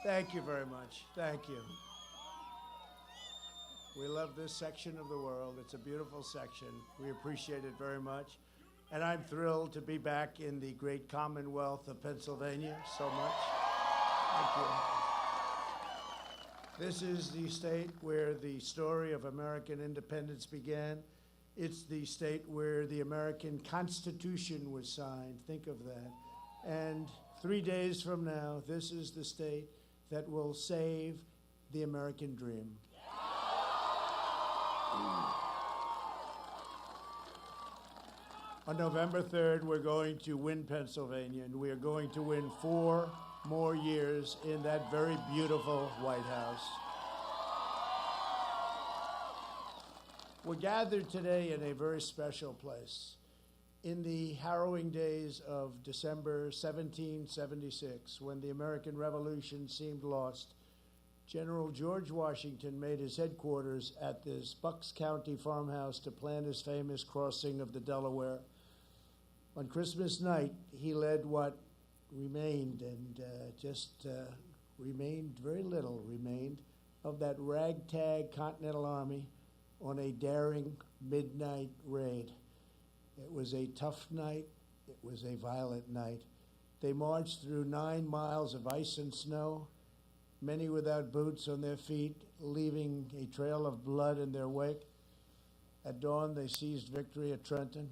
Thank you very much. Thank you. We love this section of the world. It's a beautiful section. We appreciate it very much. And I'm thrilled to be back in the great Commonwealth of Pennsylvania so much. Thank you. This is the state where the story of American independence began. It's the state where the American Constitution was signed. Think of that. And 3 days from now, this is the state that will save the American dream. On November 3rd, we're going to win Pennsylvania, and we are going to win 4 more years in that very beautiful White House. We're gathered today in a very special place. In the harrowing days of December 1776, when the American Revolution seemed lost, General George Washington made his headquarters at this Bucks County farmhouse to plan his famous crossing of the Delaware. On Christmas night, he led what remained, and remained, very little remained, of that ragtag Continental Army on a daring midnight raid. It was a tough night. It was a violent night. They marched through 9 miles of ice and snow, many without boots on their feet, leaving a trail of blood in their wake. At dawn, they seized victory at Trenton.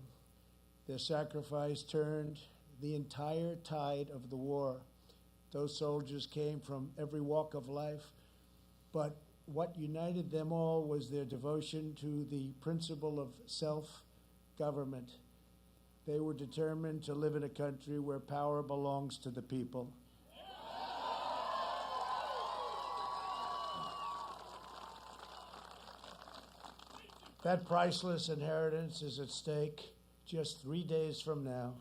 Their sacrifice turned the entire tide of the war. Those soldiers came from every walk of life, but what united them all was their devotion to the principle of self-government. They were determined to live in a country where power belongs to the people. That priceless inheritance is at stake just 3 days from now,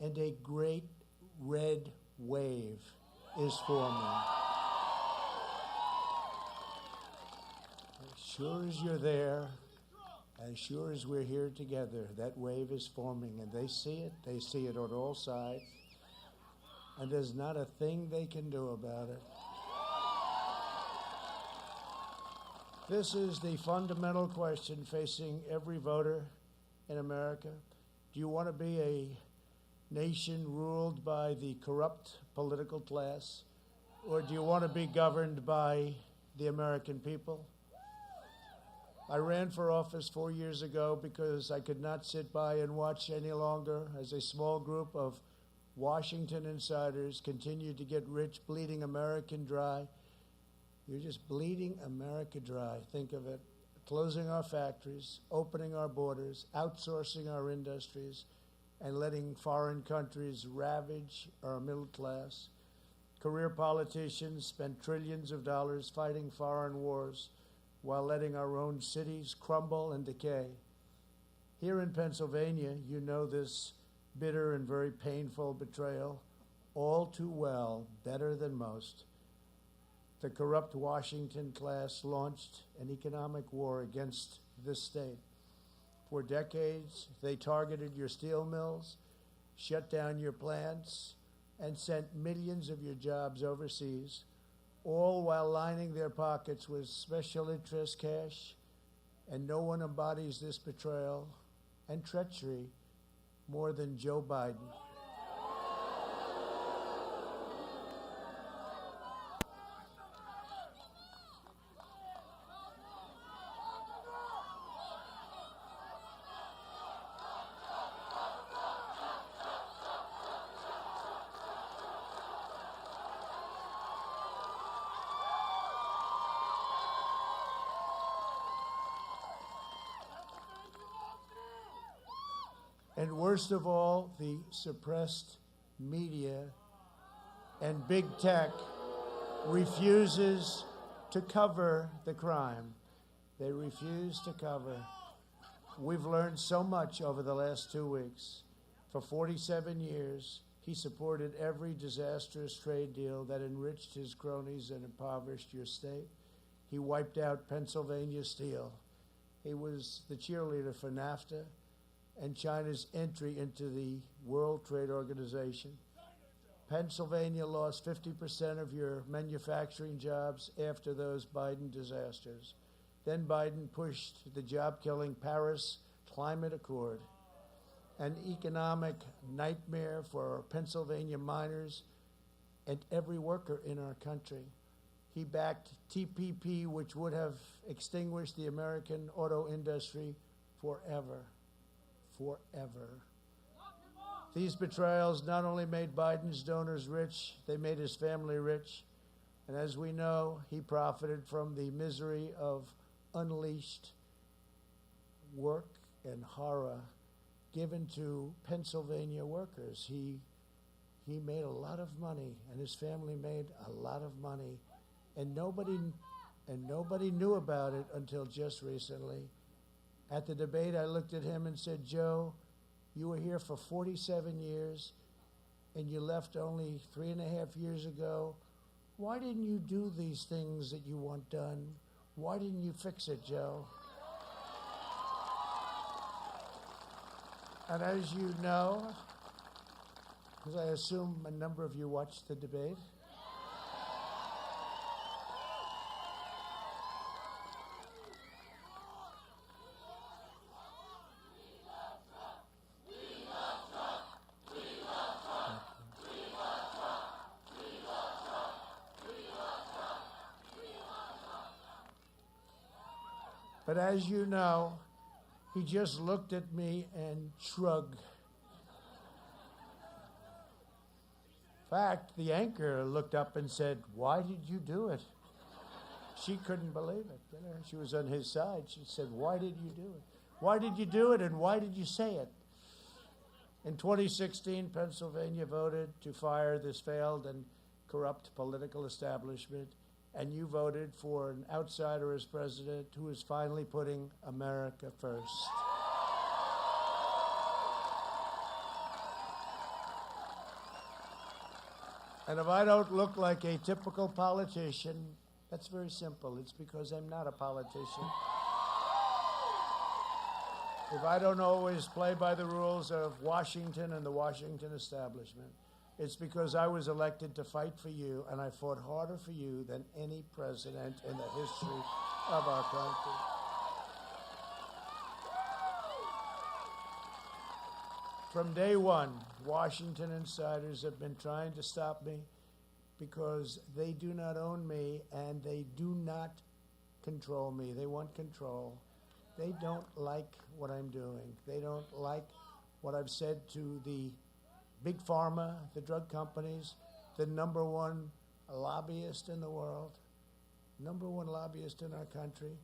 and a great red wave is forming. As sure as you're there, as sure as we're here together, that wave is forming, and they see it on all sides, and there's not a thing they can do about it. This is the fundamental question facing every voter in America. Do you want to be a nation ruled by the corrupt political class, or do you want to be governed by the American people? I ran for office 4 years ago because I could not sit by and watch any longer as a small group of Washington insiders continued to get rich, bleeding America dry. You're just bleeding America dry. Think of it. Closing our factories, opening our borders, outsourcing our industries, and letting foreign countries ravage our middle class. Career politicians spend trillions of dollars fighting foreign wars while letting our own cities crumble and decay. Here in Pennsylvania, you know this bitter and very painful betrayal all too well, better than most. The corrupt Washington class launched an economic war against this state. For decades, they targeted your steel mills, shut down your plants, and sent millions of your jobs overseas, all while lining their pockets with special interest cash. And no one embodies this betrayal and treachery more than Joe Biden. And worst of all, the suppressed media and big tech refuses to cover the crime. They refuse to cover. We've learned so much over the last 2 weeks. For 47 years, he supported every disastrous trade deal that enriched his cronies and impoverished your state. He wiped out Pennsylvania Steel. He was the cheerleader for NAFTA and China's entry into the World Trade Organization. Pennsylvania lost 50% of your manufacturing jobs after those Biden disasters. Then Biden pushed the job-killing Paris Climate Accord, an economic nightmare for Pennsylvania miners and every worker in our country. He backed TPP, which would have extinguished the American auto industry forever. Forever. These betrayals not only made Biden's donors rich, they made his family rich. And as we know, he profited from the misery of unleashed work and horror given to Pennsylvania workers. He made a lot of money, and his family made a lot of money, and nobody knew about it until just recently. At the debate, I looked at him and said, "Joe, you were here for 47 years, and you left only 3.5 years ago. Why didn't you do these things that you want done? Why didn't you fix it, Joe?" And as you know, because I assume a number of you watched the debate, but as you know, he just looked at me and shrugged. In fact, the anchor looked up and said, "Why did you do it?" She couldn't believe it. You know, she was on his side. She said, "Why did you do it? Why did you do it, and why did you say it?" In 2016, Pennsylvania voted to fire this failed and corrupt political establishment, and you voted for an outsider as president who is finally putting America first. And if I don't look like a typical politician, that's very simple. It's because I'm not a politician. If I don't always play by the rules of Washington and the Washington establishment, it's because I was elected to fight for you, and I fought harder for you than any president in the history of our country. From day one, Washington insiders have been trying to stop me because they do not own me and they do not control me. They want control. They don't like what I'm doing. They don't like what I've said to the Big Pharma, the drug companies, the number one lobbyist in the world, number one lobbyist in our country.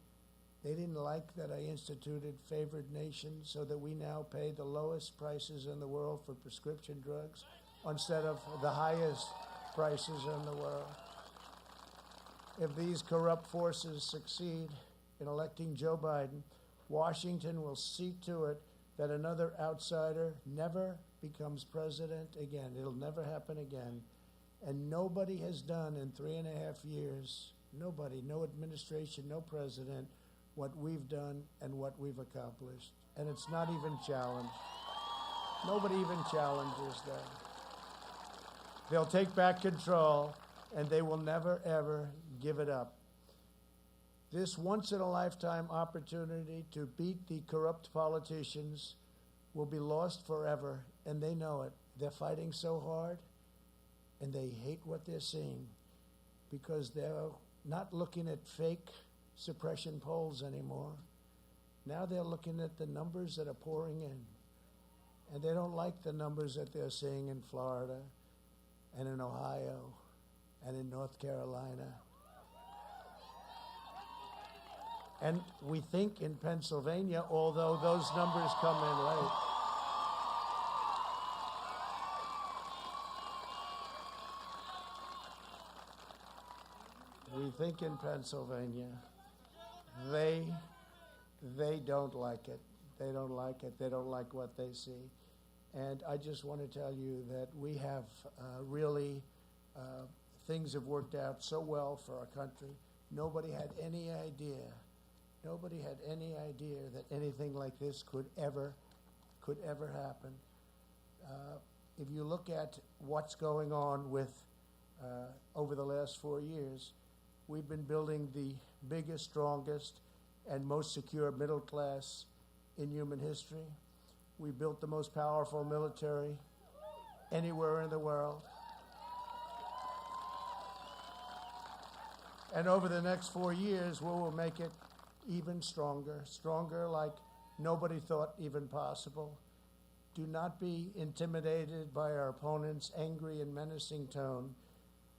They didn't like that I instituted favored nation so that we now pay the lowest prices in the world for prescription drugs instead of the highest prices in the world. If these corrupt forces succeed in electing Joe Biden, Washington will see to it that another outsider never becomes president again. It'll never happen again. And nobody has done in 3.5 years, nobody, no administration, no president, what we've done and what we've accomplished. And it's not even challenged. Nobody even challenges that. They'll take back control, and they will never, ever give it up. This once-in-a-lifetime opportunity to beat the corrupt politicians will be lost forever, and they know it. They're fighting so hard, and they hate what they're seeing because they're not looking at fake suppression polls anymore. Now they're looking at the numbers that are pouring in, and they don't like the numbers that they're seeing in Florida and in Ohio and in North Carolina. And we think in Pennsylvania, although those numbers come in late. We think in Pennsylvania, they don't like it. They don't like it. They don't like what they see. And I just want to tell you that we have really, things have worked out so well for our country. Nobody had any idea that anything like this could ever happen. if you look at what's going on with, over the last 4 years, we've been building the biggest, strongest, and most secure middle class in human history. We built the most powerful military anywhere in the world. And over the next 4 years, we will make it even stronger, stronger like nobody thought even possible. Do not be intimidated by our opponents' angry and menacing tone,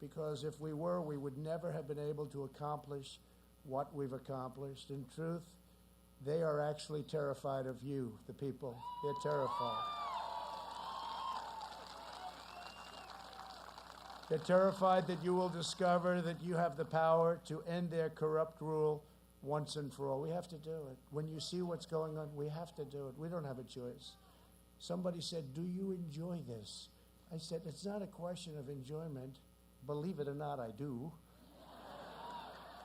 because if we were, we would never have been able to accomplish what we've accomplished. In truth, they are actually terrified of you, the people. They're terrified. They're terrified that you will discover that you have the power to end their corrupt rule once and for all. We have to do it. When you see what's going on, we have to do it. We don't have a choice. Somebody said, "Do you enjoy this?" I said, "It's not a question of enjoyment. Believe it or not, I do.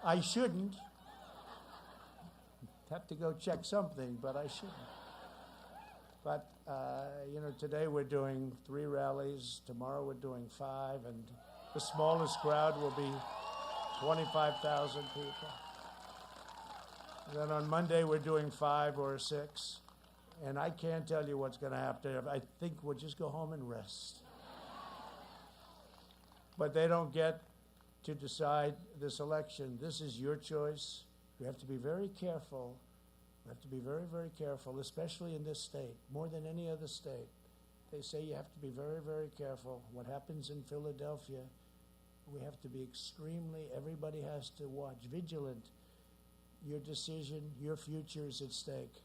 I shouldn't. Have to go check something, but I shouldn't." But, today we're doing 3 rallies. Tomorrow we're doing 5, and the smallest crowd will be 25,000 people. And then on Monday we're doing 5 or 6, and I can't tell you what's going to happen. I think we'll just go home and rest. But they don't get to decide this election. This is your choice. You have to be very careful. You have to be very, very careful, especially in this state, more than any other state. They say you have to be very, very careful. What happens in Philadelphia, we have to be everybody has to watch, vigilant. Your decision, your future is at stake.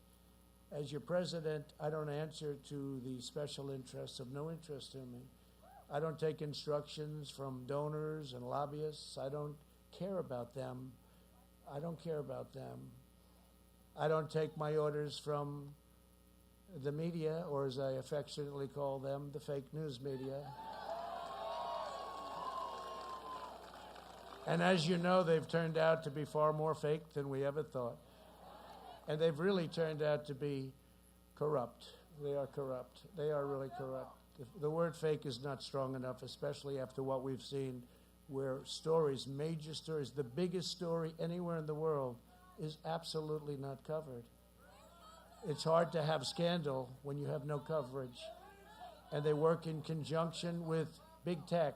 As your president, I don't answer to the special interests of no interest in me. I don't take instructions from donors and lobbyists. I don't care about them. I don't care about them. I don't take my orders from the media, or as I affectionately call them, the fake news media. And as you know, they've turned out to be far more fake than we ever thought. And they've really turned out to be corrupt. They are corrupt. They are really corrupt. The word fake is not strong enough, especially after what we've seen, where stories, major stories, the biggest story anywhere in the world is absolutely not covered. It's hard to have scandal when you have no coverage. And they work in conjunction with big tech,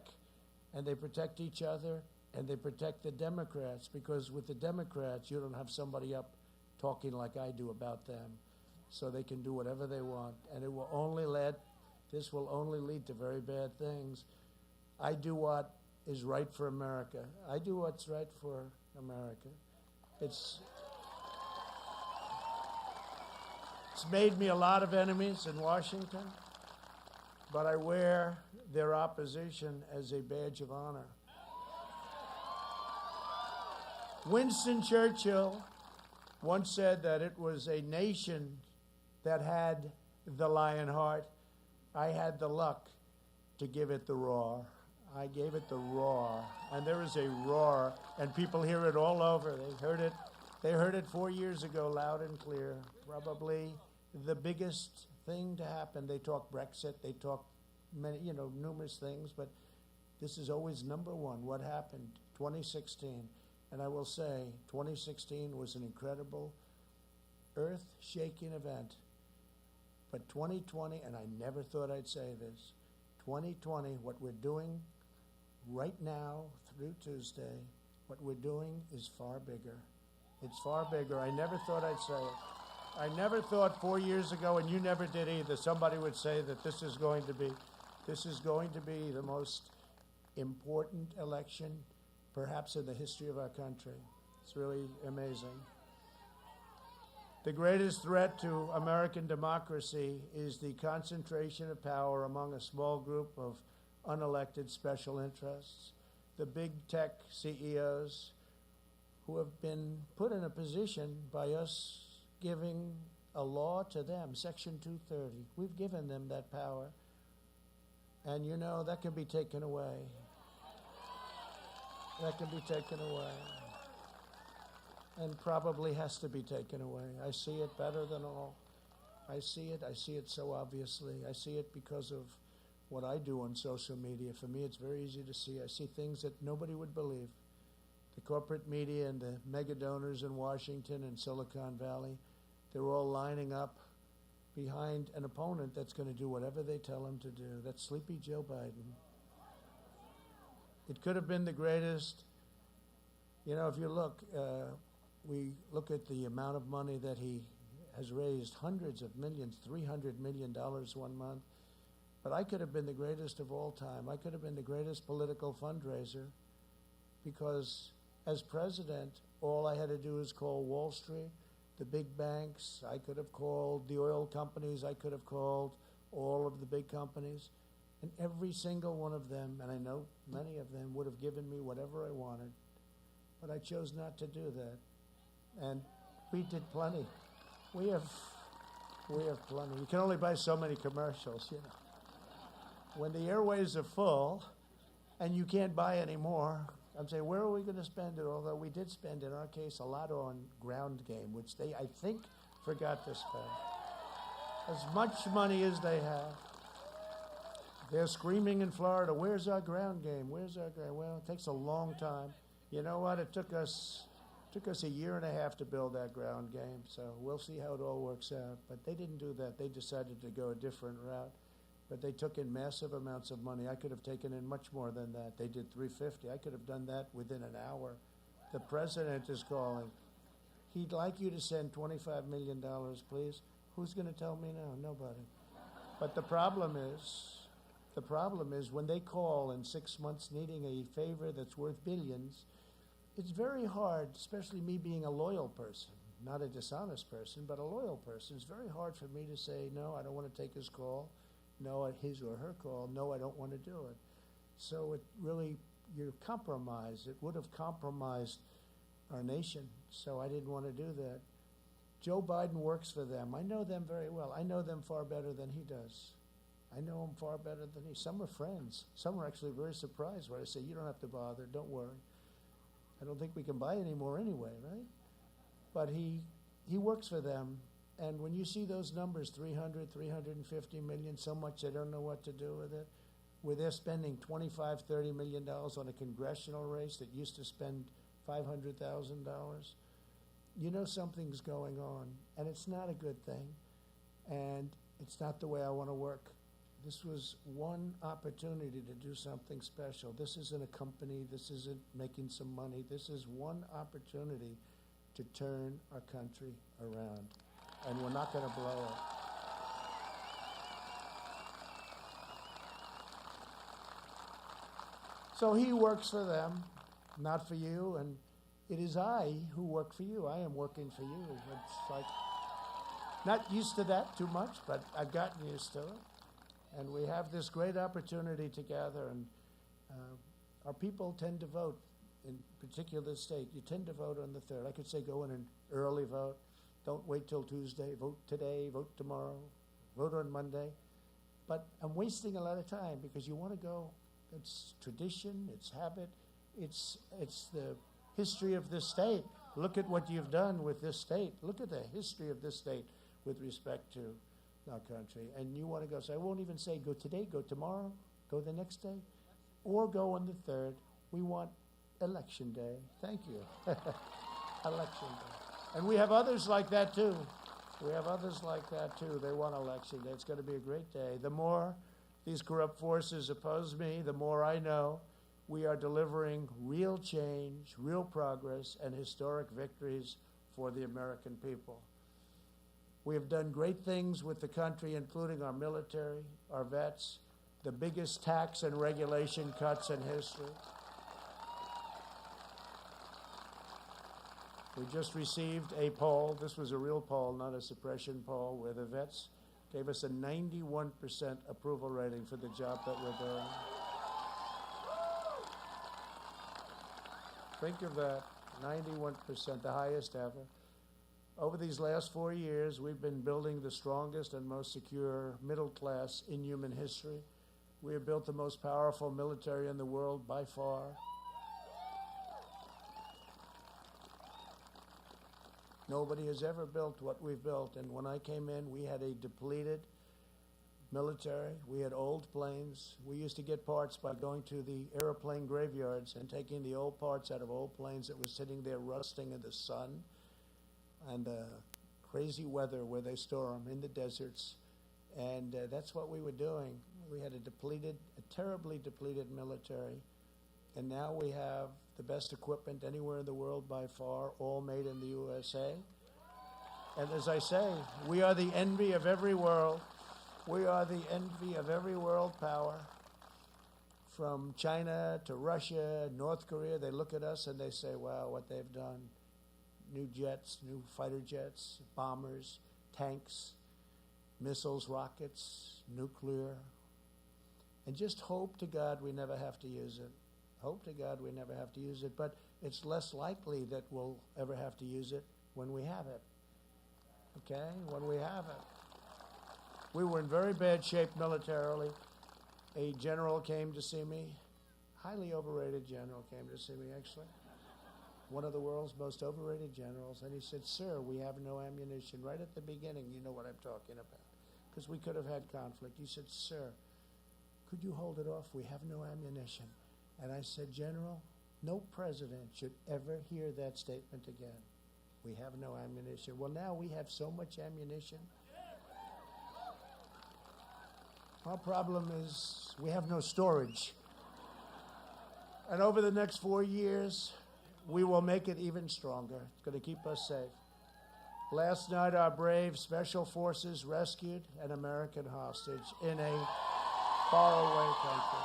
and they protect each other, and they protect the Democrats, because with the Democrats, you don't have somebody up talking like I do about them. So they can do whatever they want, and this will only lead to very bad things. I do what is right for America. I do what's right for America. It's made me a lot of enemies in Washington, but I wear their opposition as a badge of honor. Winston Churchill once said that it was a nation that had the lion heart. I had the luck to give it the roar. I gave it the roar, and there is a roar, and people hear it all over. They heard it 4 years ago, loud and clear. Probably the biggest thing to happen. They talk Brexit, they talk numerous things, but this is always number one. What happened? 2016, and I will say, 2016 was an incredible, earth-shaking event. But 2020, and I never thought I'd say this, 2020, what we're doing right now through Tuesday, what we're doing is far bigger. It's far bigger. I never thought I'd say it. I never thought 4 years ago, and you never did either, somebody would say that this is going to be the most important election perhaps in the history of our country. It's really amazing. The greatest threat to American democracy is the concentration of power among a small group of unelected special interests, the big tech CEOs who have been put in a position by us giving a law to them, Section 230. We've given them that power. And that can be taken away. That can be taken away. And probably has to be taken away. I see it better than all. I see it so obviously. I see it because of what I do on social media. For me, it's very easy to see. I see things that nobody would believe. The corporate media and the mega donors in Washington and Silicon Valley, they're all lining up behind an opponent that's going to do whatever they tell him to do. That's sleepy Joe Biden. It could have been the greatest. You know, if you look, we look at the amount of money that he has raised, hundreds of millions, $300 million one month. But I could have been the greatest of all time. I could have been the greatest political fundraiser because as president, all I had to do is call Wall Street, the big banks. I could have called the oil companies. I could have called all of the big companies. And every single one of them, and I know many of them, would have given me whatever I wanted. But I chose not to do that. And we did plenty. We have plenty. You can only buy so many commercials, you know. When the airways are full and you can't buy any more, I'm saying, where are we going to spend it? Although we did spend, in our case, a lot on ground game, which they, I think, forgot to spend. As much money as they have. They're screaming in Florida, where's our ground game? Where's our ground? Well, it takes a long time. You know what? It took us a year and a half to build that ground game, so we'll see how it all works out. But they didn't do that. They decided to go a different route. But they took in massive amounts of money. I could have taken in much more than that. They did $350. I could have done that within an hour. The president is calling. He'd like you to send $25 million, please. Who's going to tell me no? Nobody. But the problem is when they call in 6 months needing a favor that's worth billions, it's very hard, especially me being a loyal person, not a dishonest person, but a loyal person. It's very hard for me to say, no, I don't want to take his call. No, his or her call. No, I don't want to do it. So it really, you're compromised. It would have compromised our nation. So I didn't want to do that. Joe Biden works for them. I know them very well. I know them far better than he does. I know him far better than he. Some are friends. Some are actually very surprised when I say, you don't have to bother. Don't worry. I don't think we can buy any more anyway, right? But he works for them. And when you see those numbers, 300, 350 million, so much they don't know what to do with it, where they're spending $25, $30 million on a congressional race that used to spend $500,000, you know something's going on. And it's not a good thing. And it's not the way I want to work. This was one opportunity to do something special. This isn't a company. This isn't making some money. This is one opportunity to turn our country around. And we're not going to blow it. So he works for them, not for you, and it is I who work for you. I am working for you. It's like, not used to that too much, but I've gotten used to it. And we have this great opportunity together, and our people tend to vote in particular state. You tend to vote on the 3rd. I could say go in an early vote. Don't wait till Tuesday. Vote today, vote tomorrow, vote on Monday. But I'm wasting a lot of time because you want to go. It's tradition, it's habit, it's the history of this state. Look at what you've done with this state. Look at the history of this state with respect to our country. And you want to go, so I won't even say go today, go tomorrow, go the next day, or go on the 3rd. We want election day. Thank you. Election day. And we have others like that, too. We have others like that, too. They want election day. It's going to be a great day. The more these corrupt forces oppose me, the more I know we are delivering real change, real progress, and historic victories for the American people. We have done great things with the country, including our military, our vets, the biggest tax and regulation cuts in history. We just received a poll. This was a real poll, not a suppression poll, where the vets gave us a 91% approval rating for the job that we're doing. Think of that, 91%, the highest ever. Over these last 4 years, we've been building the strongest and most secure middle class in human history. We have built the most powerful military in the world by far. Nobody has ever built what we've built. And when I came in, we had a depleted, military. We had old planes. We used to get parts by going to the airplane graveyards and taking the old parts out of old planes that were sitting there rusting in the sun and crazy weather where they store them in the deserts. And that's what we were doing. We had a terribly depleted military. And now we have the best equipment anywhere in the world by far, all made in the USA. And as I say, we are the envy of every world. We are the envy of every world power. From China to Russia, North Korea, they look at us and they say, wow, what they've done. New jets, new fighter jets, bombers, tanks, missiles, rockets, nuclear. And just hope to God we never have to use it. Hope to God we never have to use it. But it's less likely that we'll ever have to use it when we have it. Okay? When we have it. We were in very bad shape militarily. A general came to see me, highly overrated general came to see me actually, one of the world's most overrated generals, and he said, sir, we have no ammunition. Right at the beginning, you know what I'm talking about, because we could have had conflict. He said, sir, could you hold it off? We have no ammunition. And I said, General, no president should ever hear that statement again. We have no ammunition. Well, now we have so much ammunition. Our problem is we have no storage. And over the next 4 years, we will make it even stronger. It's going to keep us safe. Last night, our brave special forces rescued an American hostage in a faraway country.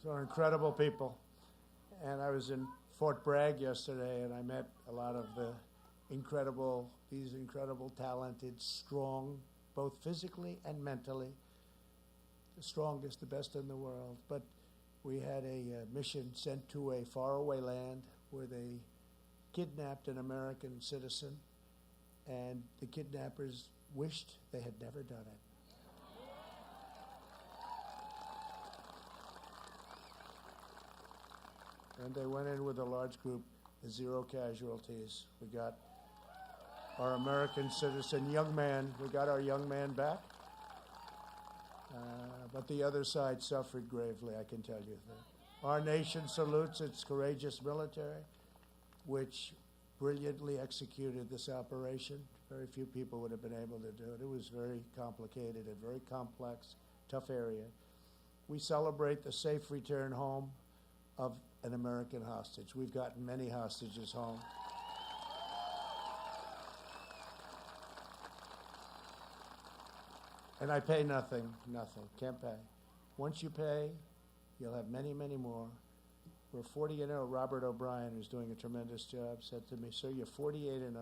They're incredible people. And I was in Fort Bragg yesterday, and I met a lot of these incredible, talented, strong, both physically and mentally, the strongest, the best in the world. But we had a mission sent to a faraway land where they kidnapped an American citizen, and the kidnappers wished they had never done it. And they went in with a large group, 0 casualties. We got our American citizen, young man, we got our young man back. But the other side suffered gravely, I can tell you that. Our nation salutes its courageous military, which brilliantly executed this operation. Very few people would have been able to do it. It was very complicated, a very complex, tough area. We celebrate the safe return home of an American hostage. We've gotten many hostages home. And I pay nothing, can't pay. Once you pay, you'll have many, many more. We're 40-0. Robert O'Brien, who's doing a tremendous job, said to me, sir, you're 48-0.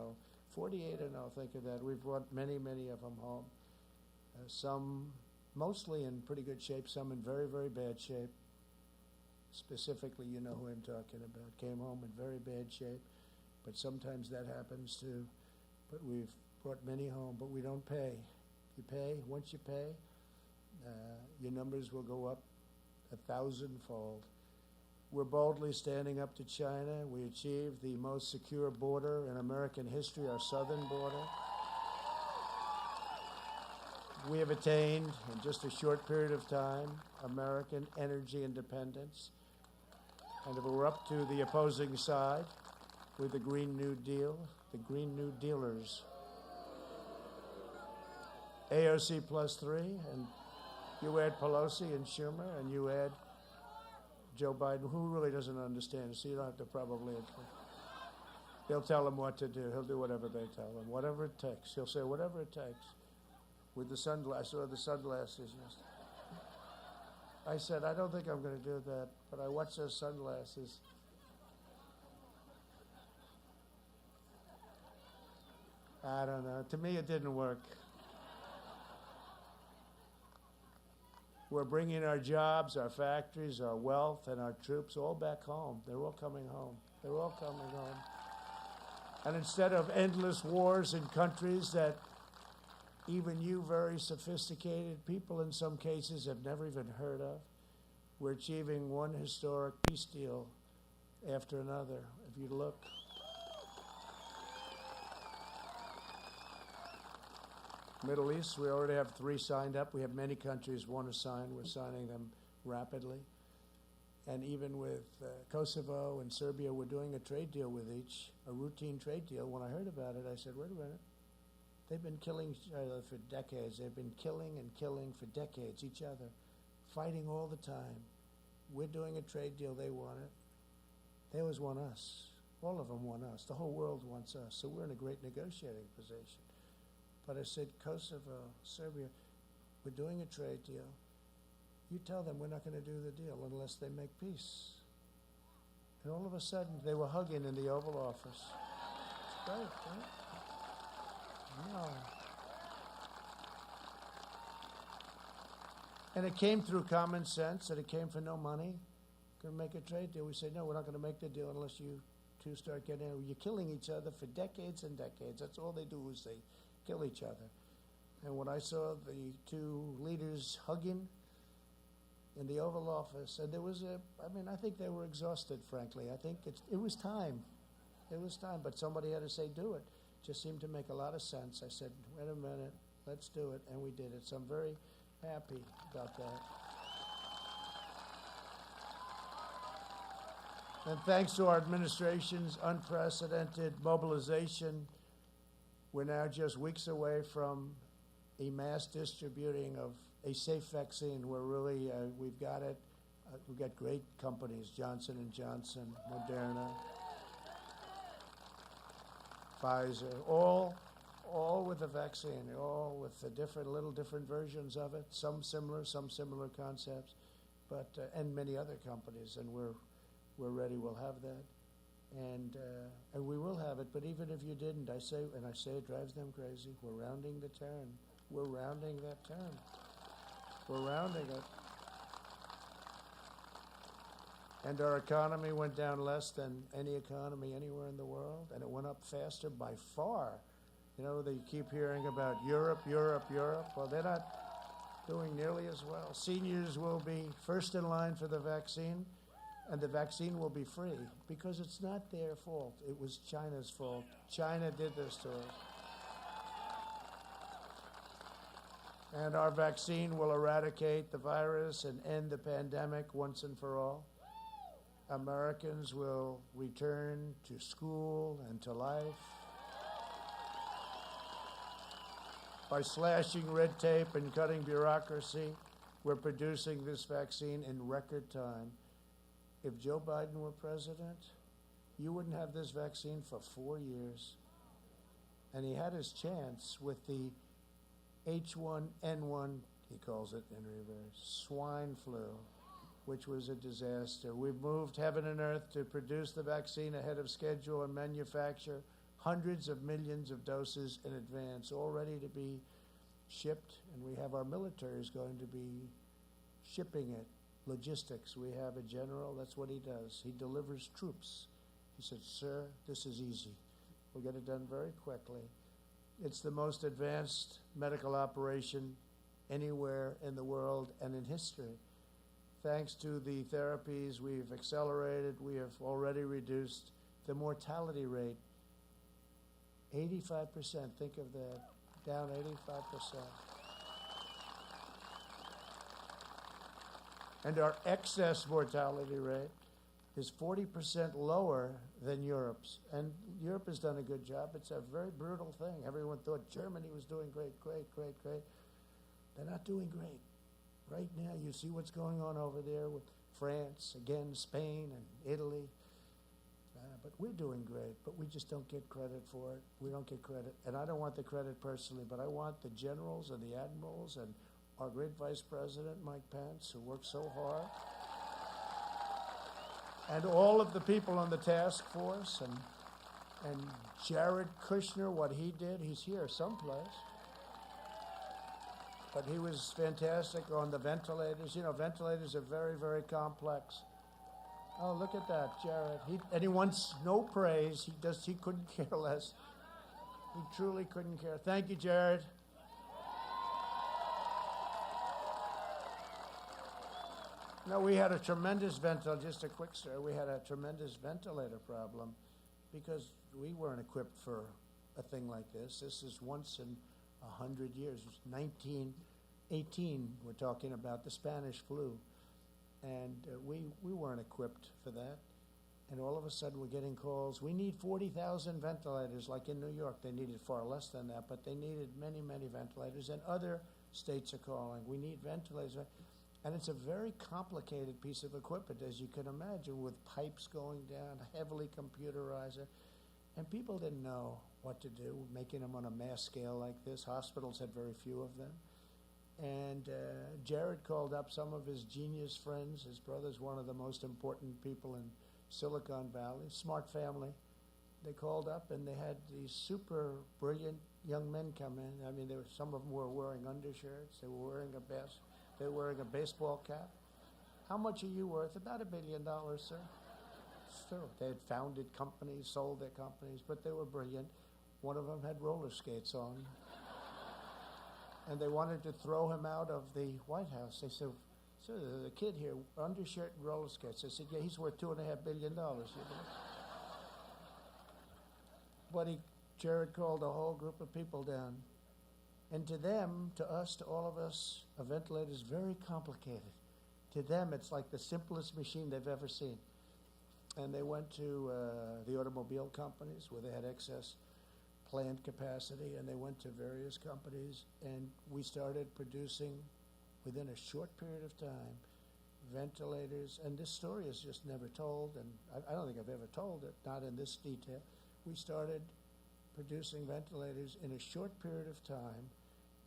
48-0, think of that. We've brought many, many of them home. Some mostly in pretty good shape, some in very, very bad shape. Specifically, you know who I'm talking about. Came home in very bad shape, but sometimes that happens too. But we've brought many home, but we don't pay. You pay, once you pay, your numbers will go up 1,000-fold. We're boldly standing up to China. We achieved the most secure border in American history, our southern border. We have attained, in just a short period of time, American energy independence. And if we're up to the opposing side with the Green New Deal, the Green New Dealers, AOC +3, and you add Pelosi and Schumer, and you add Joe Biden, who really doesn't understand, so you don't have to probably. They'll tell him what to do. He'll do whatever they tell him, whatever it takes. He'll say whatever it takes. With the sunglasses, or the sunglasses yesterday. I said, I don't think I'm going to do that, but I watched those sunglasses. I don't know. To me, it didn't work. We're bringing our jobs, our factories, our wealth, and our troops all back home. They're all coming home. They're all coming home. And instead of endless wars in countries that even you very sophisticated people in some cases have never even heard of, we're achieving one historic peace deal after another. If you look. Middle East, we already have 3 signed up. We have many countries want to sign. We're signing them rapidly. And even with Kosovo and Serbia, we're doing a trade deal with each, a routine trade deal. When I heard about it, I said, wait a minute. They've been killing each other for decades. They've been killing and killing for decades, each other, fighting all the time. We're doing a trade deal. They want it. They always want us. All of them want us. The whole world wants us. So we're in a great negotiating position. But I said, Kosovo, Serbia, we're doing a trade deal. You tell them we're not going to do the deal unless they make peace. And all of a sudden, they were hugging in the Oval Office. It's great, right? No. And it came through common sense, and it came for no money. Going to make a trade deal. We say, no, we're not going to make the deal unless you two start getting in. You're killing each other for decades and decades. That's all they do is they kill each other. And when I saw the 2 leaders hugging in the Oval Office, and there was I think they were exhausted, frankly. I think it was time. It was time, but somebody had to say, do it. Just seemed to make a lot of sense. I said, wait a minute, let's do it, and we did it. So I'm very happy about that. And thanks to our administration's unprecedented mobilization, we're now just weeks away from a mass distributing of a safe vaccine. We're really, we've got it. We've got great companies, Johnson & Johnson, Moderna, Pfizer, all with the vaccine, all with the different versions of it, some similar concepts, but, and many other companies, and we're ready, we'll have that. And we will have it, but even if you didn't, I say it drives them crazy. We're rounding the turn. We're rounding that turn. We're rounding it. And our economy went down less than any economy anywhere in the world, and it went up faster by far. You know, they keep hearing about Europe. Well, they're not doing nearly as well. Seniors will be first in line for the vaccine, and the vaccine will be free because it's not their fault. It was China's fault. China did this to us. And our vaccine will eradicate the virus and end the pandemic once and for all. Americans will return to school and to life. By slashing red tape and cutting bureaucracy, we're producing this vaccine in record time. If Joe Biden were president, you wouldn't have this vaccine for 4 years. And he had his chance with the H1N1, he calls it in reverse, swine flu, which was a disaster. We've moved heaven and earth to produce the vaccine ahead of schedule and manufacture hundreds of millions of doses in advance, all ready to be shipped. And we have our military is going to be shipping it. Logistics, we have a general, that's what he does. He delivers troops. He said, sir, this is easy. We'll get it done very quickly. It's the most advanced medical operation anywhere in the world and in history. Thanks to the therapies we've accelerated, we have already reduced the mortality rate. 85%, think of that, down 85%. And our excess mortality rate is 40% lower than Europe's. And Europe has done a good job. It's a very brutal thing. Everyone thought Germany was doing great. They're not doing great. Right now, you see what's going on over there with France, again, Spain and Italy. But we're doing great, but we just don't get credit for it. We don't get credit. And I don't want the credit personally, but I want the generals and the admirals and our great Vice President, Mike Pence, who worked so hard, and all of the people on the task force, and Jared Kushner, what he did, he's here someplace. But he was fantastic on the ventilators. You know, ventilators are very, very complex. Oh, look at that, Jared. And he wants no praise. He couldn't care less. He truly couldn't care. Thank you, Jared. No, we had a tremendous just a quick story. We had a tremendous ventilator problem because we weren't equipped for a thing like this. This is once in 100 years. It was 1918, we're talking about the Spanish flu. And we weren't equipped for that. And all of a sudden we're getting calls. We need 40,000 ventilators, like in New York. They needed far less than that, but they needed many, many ventilators. And other states are calling. We need ventilators. And it's a very complicated piece of equipment, as you can imagine, with pipes going down, heavily computerized. And people didn't know what to do, making them on a mass scale like this. Hospitals had very few of them. And Jared called up some of his genius friends. His brother's one of the most important people in Silicon Valley, smart family. They called up and they had these super brilliant young men come in. I mean, some of them were wearing undershirts. They were wearing a baseball cap. How much are you worth? About $1 billion, sir. Still, they had founded companies, sold their companies, but they were brilliant. One of them had roller skates on. And they wanted to throw him out of the White House. They said, "Sir, there's a kid here, undershirt and roller skates." I said, "Yeah, he's worth $2.5 billion. You know? But Jared called a whole group of people down. And to them, to us, to all of us, a ventilator is very complicated. To them, it's like the simplest machine they've ever seen. And they went to the automobile companies where they had excess plant capacity, and they went to various companies, and we started producing, within a short period of time, ventilators. And this story is just never told, and I don't think I've ever told it, not in this detail. We started producing ventilators in a short period of time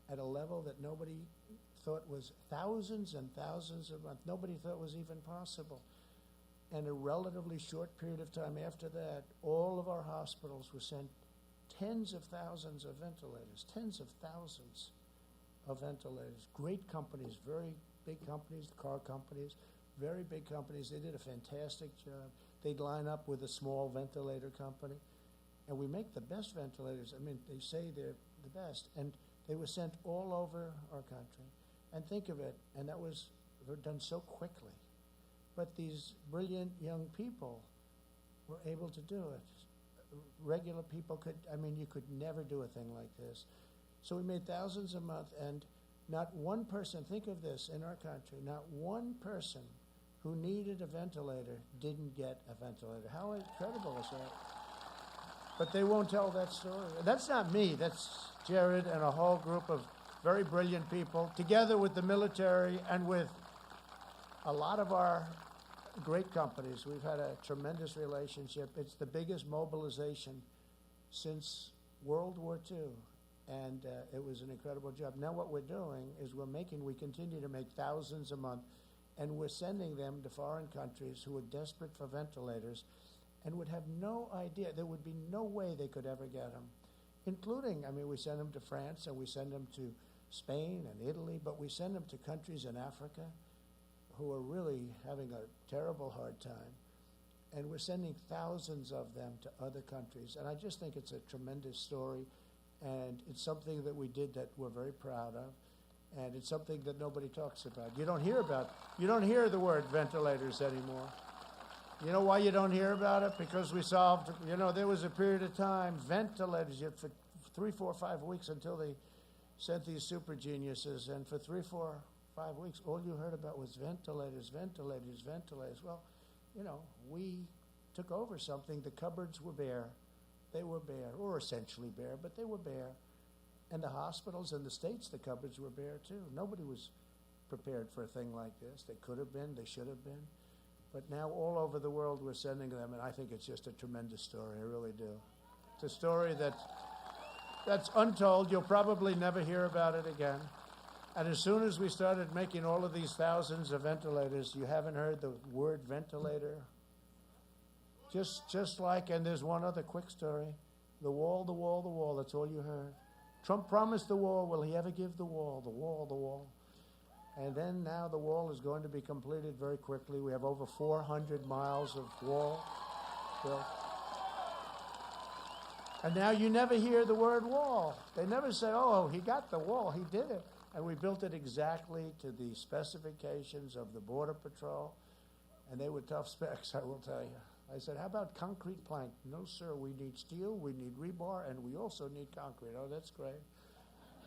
at a level that nobody thought was thousands and thousands a month. Nobody thought was even possible. And a relatively short period of time after that, all of our hospitals were sent tens of thousands of ventilators, tens of thousands of ventilators. Great companies, very big companies, car companies, very big companies. They did a fantastic job. They'd line up with a small ventilator company. And we make the best ventilators. I mean, they say they're the best. And they were sent all over our country. And think of it, and that was done so quickly. But these brilliant young people were able to do it. Regular people you could never do a thing like this. So we made thousands a month, and not one person, think of this, in our country, not one person who needed a ventilator didn't get a ventilator. How incredible is that? But they won't tell that story. And that's not me, that's Jared and a whole group of very brilliant people, together with the military and with a lot of our great companies. We've had a tremendous relationship. It's the biggest mobilization since World War II, and it was an incredible job. Now what we're doing is we continue to make thousands a month, and we're sending them to foreign countries who are desperate for ventilators and would have no idea. There would be no way they could ever get them, including, we send them to France, and we send them to Spain and Italy, but we send them to countries in Africa who are really having a terrible hard time. And we're sending thousands of them to other countries. And I just think it's a tremendous story. And it's something that we did that we're very proud of. And it's something that nobody talks about. You don't hear the word ventilators anymore. You know why you don't hear about it? Because we solved, there was a period of time, ventilators, for 3, 4, 5 weeks until they sent these super geniuses. And for 3, 4, 5 weeks, all you heard about was ventilators, ventilators, ventilators. Well, we took over something. The cupboards were bare. They were bare, or essentially bare, but they were bare. And the hospitals in the States, the cupboards were bare too. Nobody was prepared for a thing like this. They could have been, they should have been. But now all over the world we're sending them, and I think it's just a tremendous story, I really do. It's a story that's untold. You'll probably never hear about it again. And as soon as we started making all of these thousands of ventilators, you haven't heard the word ventilator. Just like, and there's one other quick story, the wall, that's all you heard. Trump promised the wall. Will he ever give the wall? The wall, the wall. And then now the wall is going to be completed very quickly. We have over 400 miles of wall built. And now you never hear the word wall. They never say, oh, he got the wall, he did it. And we built it exactly to the specifications of the Border Patrol. And they were tough specs, I will tell you. I said, how about concrete plank? No, sir, we need steel, we need rebar, and we also need concrete. Oh, that's great.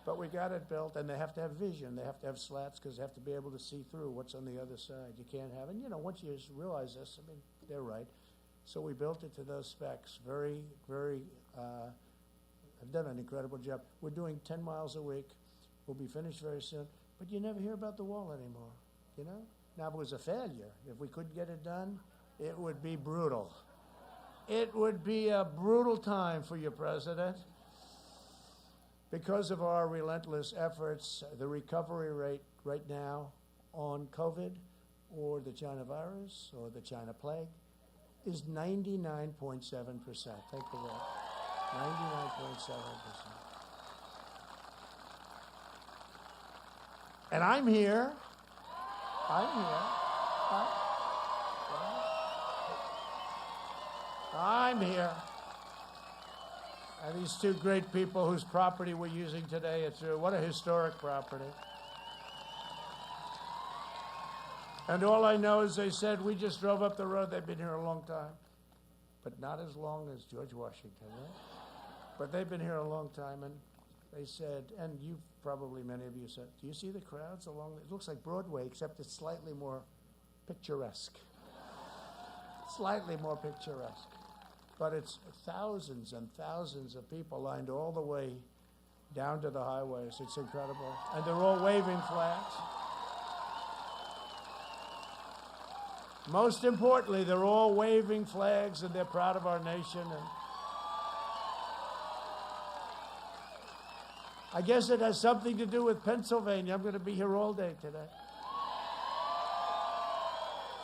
But we got it built, and they have to have vision. They have to have slats because they have to be able to see through what's on the other side. You can't have, and once you realize this, I mean, they're right. So we built it to those specs. Very, very, I've done an incredible job. We're doing 10 miles a week. We'll be finished very soon. But you never hear about the wall anymore, Now, if it was a failure, if we couldn't get it done, it would be brutal. It would be a brutal time for you, President. Because of our relentless efforts, the recovery rate right now on COVID or the China virus or the China plague is 99.7%. Take the vote. 99.7%. And I'm here. I'm here. And these two great people whose property we're using today, what a historic property. And all I know is they said, we just drove up the road, they've been here a long time. But not as long as George Washington, right? But they've been here a long time, and they said, and you probably, many of you said, do you see the crowds along, it looks like Broadway, except it's slightly more picturesque. Slightly more picturesque. But it's thousands and thousands of people lined all the way down to the highways. It's incredible. And they're all waving flags. Most importantly, they're all waving flags, and they're proud of our nation. And I guess it has something to do with Pennsylvania. I'm going to be here all day today.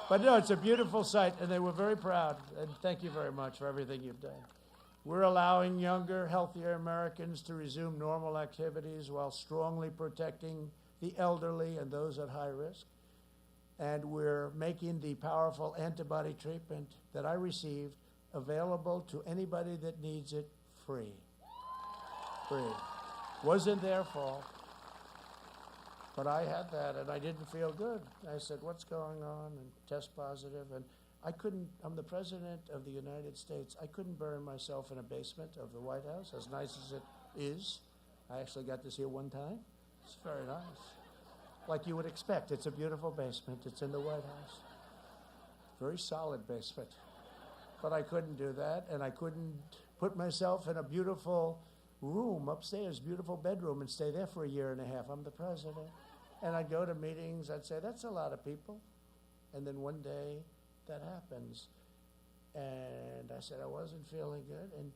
But no, it's a beautiful sight, and they were very proud. And thank you very much for everything you've done. We're allowing younger, healthier Americans to resume normal activities while strongly protecting the elderly and those at high risk. And we're making the powerful antibody treatment that I received available to anybody that needs it free. Free. Wasn't their fault. But I had that, and I didn't feel good. I said, what's going on? And test positive. And I'm the President of the United States. I couldn't bury myself in a basement of the White House, as nice as it is. I actually got to see it one time. It's very nice. Like you would expect. It's a beautiful basement. It's in the White House. Very solid basement. But I couldn't do that, and I couldn't put myself in a beautiful room upstairs, beautiful bedroom, and stay there for a year and a half. I'm the president. And I'd go to meetings, I'd say, that's a lot of people. And then one day, that happens. And I said, I wasn't feeling good. And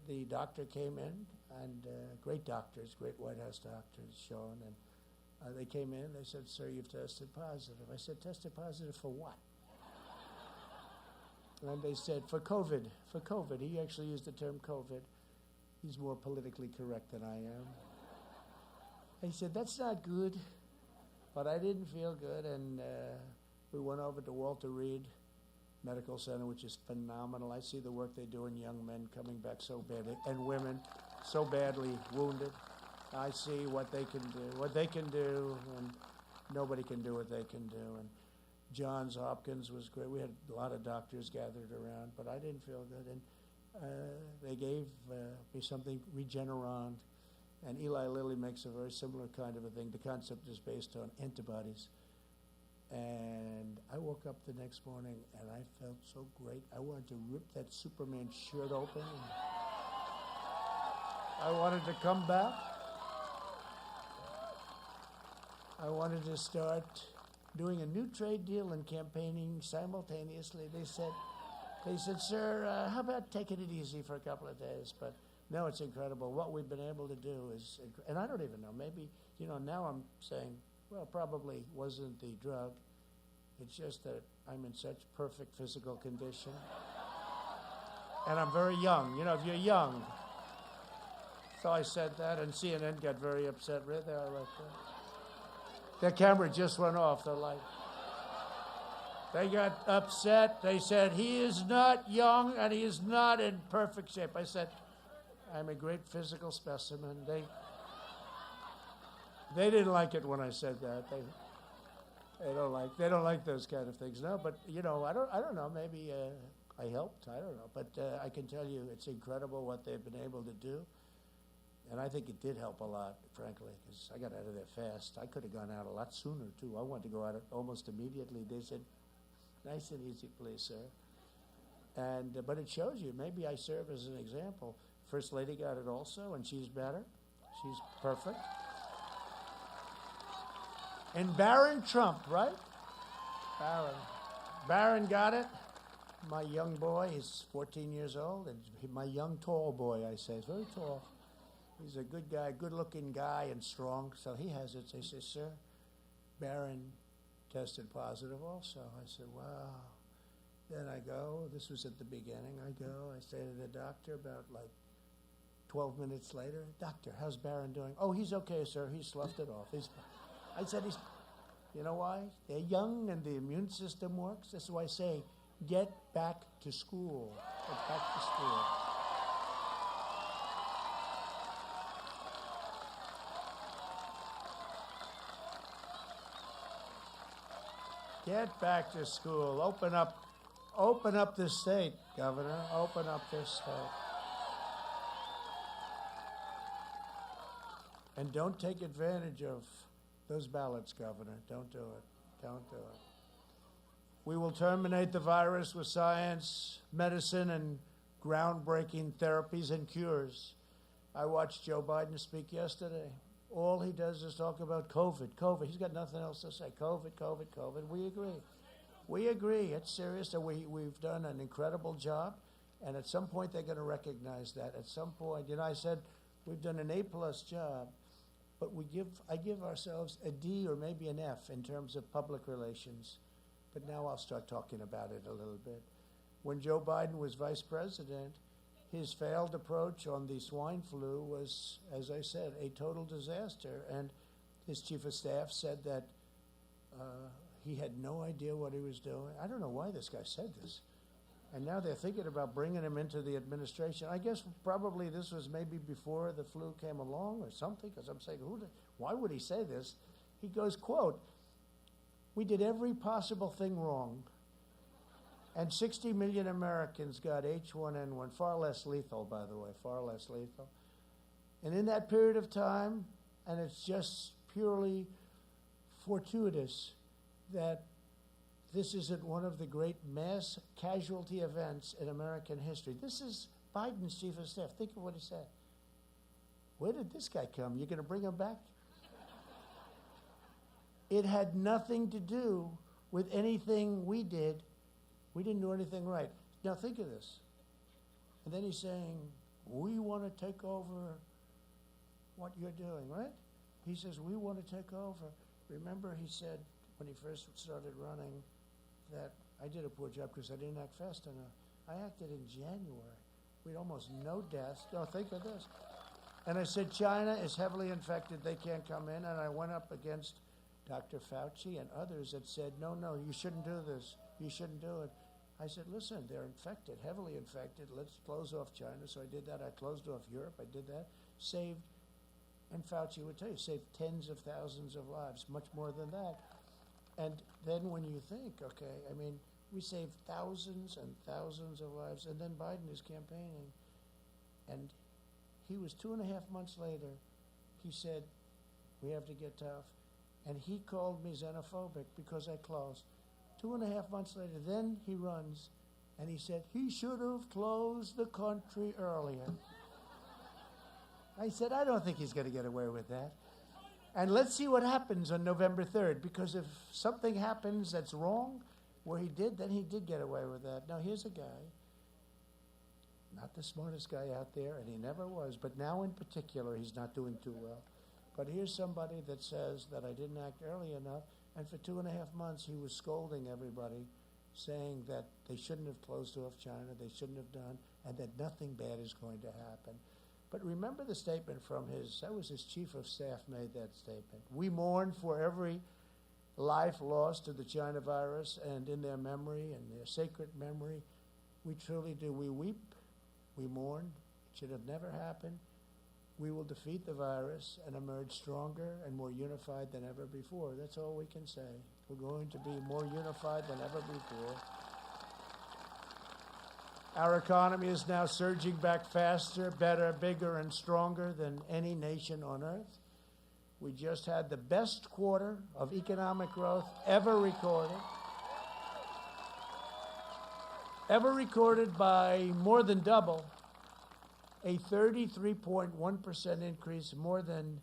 the doctor came in, and great doctors, great White House doctors, Sean, and they came in, they said, sir, you've tested positive. I said, tested positive for what? And they said, for COVID. For COVID. He actually used the term COVID. He's more politically correct than I am. He said, that's not good. But I didn't feel good, and we went over to Walter Reed Medical Center, which is phenomenal. I see the work they do in young men coming back so badly, and women so badly wounded. I see what they can do, and nobody can do what they can do. And Johns Hopkins was great. We had a lot of doctors gathered around, but I didn't feel good. And they gave me something, Regeneron, and Eli Lilly makes a very similar kind of a thing. The concept is based on antibodies. And I woke up the next morning, and I felt so great. I wanted to rip that Superman shirt open. And I wanted to come back. I wanted to start doing a new trade deal and campaigning simultaneously. They said, sir, how about taking it easy for a couple of days? But no, it's incredible. What we've been able to do is, and I don't even know, maybe, now I'm saying, well, probably wasn't the drug. It's just that I'm in such perfect physical condition. And I'm very young. If you're young, So I said that, and CNN got very upset right there. Like that. Their camera just went off, the light. They got upset. They said, he is not young and he is not in perfect shape. I said, I'm a great physical specimen. They didn't like it when I said that. They don't like those kind of things. No, but I don't know. Maybe I helped. I don't know. But I can tell you, it's incredible what they've been able to do. And I think it did help a lot, frankly, because I got out of there fast. I could have gone out a lot sooner, too. I wanted to go out almost immediately. They said, nice and easy, please, sir. But it shows you, maybe I serve as an example. First Lady got it also, and she's better. She's perfect. And Barron Trump, right? Barron got it. My young boy, he's 14 years old, and my young tall boy, I say, he's very tall. He's a good guy, good-looking guy and strong, so he has it. They say, sir, Barron tested positive also. I said, wow. Then I go, this was at the beginning, I say to the doctor about 12 minutes later, doctor, how's Barron doing? Oh, he's okay, sir, he sloughed it off. I said, you know why? They're young and the immune system works. That's why I say, get back to school. Get back to school. Get back to school. Open up this state, Governor. Open up this state. And don't take advantage of those ballots, Governor. Don't do it. Don't do it. We will terminate the virus with science, medicine, and groundbreaking therapies and cures. I watched Joe Biden speak yesterday. All he does is talk about COVID. He's got nothing else to say. COVID. We agree. We agree. It's serious. And we've done an incredible job. And at some point, they're going to recognize that. At some point, I said, we've done an A-plus job. But I give ourselves a D or maybe an F in terms of public relations. But now I'll start talking about it a little bit. When Joe Biden was vice president, his failed approach on the swine flu was, as I said, a total disaster. And his chief of staff said that he had no idea what he was doing. I don't know why this guy said this. And now they're thinking about bringing him into the administration. I guess probably this was maybe before the flu came along or something, because I'm saying, why would he say this? He goes, quote, we did every possible thing wrong. And 60 million Americans got H1N1, far less lethal, by the way, far less lethal. And in that period of time, and it's just purely fortuitous that this isn't one of the great mass casualty events in American history. This is Biden's chief of staff. Think of what he said. Where did this guy come? You're going to bring him back? It had nothing to do with anything we did. We didn't do anything right. Now think of this. And then he's saying, we want to take over what you're doing, right? He says, we want to take over. Remember he said when he first started running that I did a poor job because I didn't act fast enough. I acted in January. We had almost no deaths. Now think of this. And I said, China is heavily infected. They can't come in. And I went up against Dr. Fauci and others that said, no, you shouldn't do this. You shouldn't do it. I said, listen, they're infected, heavily infected. Let's close off China. So I did that. I closed off Europe. I did that. Saved, and Fauci would tell you, saved tens of thousands of lives, much more than that. And then when you think, okay, I mean, we saved thousands and thousands of lives. And then Biden is campaigning. And he was 2.5 months later, he said, we have to get tough. And he called me xenophobic because I closed. 2.5 months later, then he runs, and he said, he should have closed the country earlier. I said, I don't think he's going to get away with that. And let's see what happens on November 3rd, because if something happens that's wrong, where he did, then he did get away with that. Now, here's a guy, not the smartest guy out there, and he never was, but now in particular, he's not doing too well. But here's somebody that says that I didn't act early enough, and for 2.5 months, he was scolding everybody, saying that they shouldn't have closed off China, they shouldn't have done, and that nothing bad is going to happen. But remember the statement from that was his chief of staff made that statement. We mourn for every life lost to the China virus and in their memory and their sacred memory. We truly do. We weep, we mourn. It should have never happened. We will defeat the virus and emerge stronger and more unified than ever before. That's all we can say. We're going to be more unified than ever before. Our economy is now surging back faster, better, bigger, and stronger than any nation on earth. We just had the best quarter of economic growth ever recorded by more than double, a 33.1% increase, more than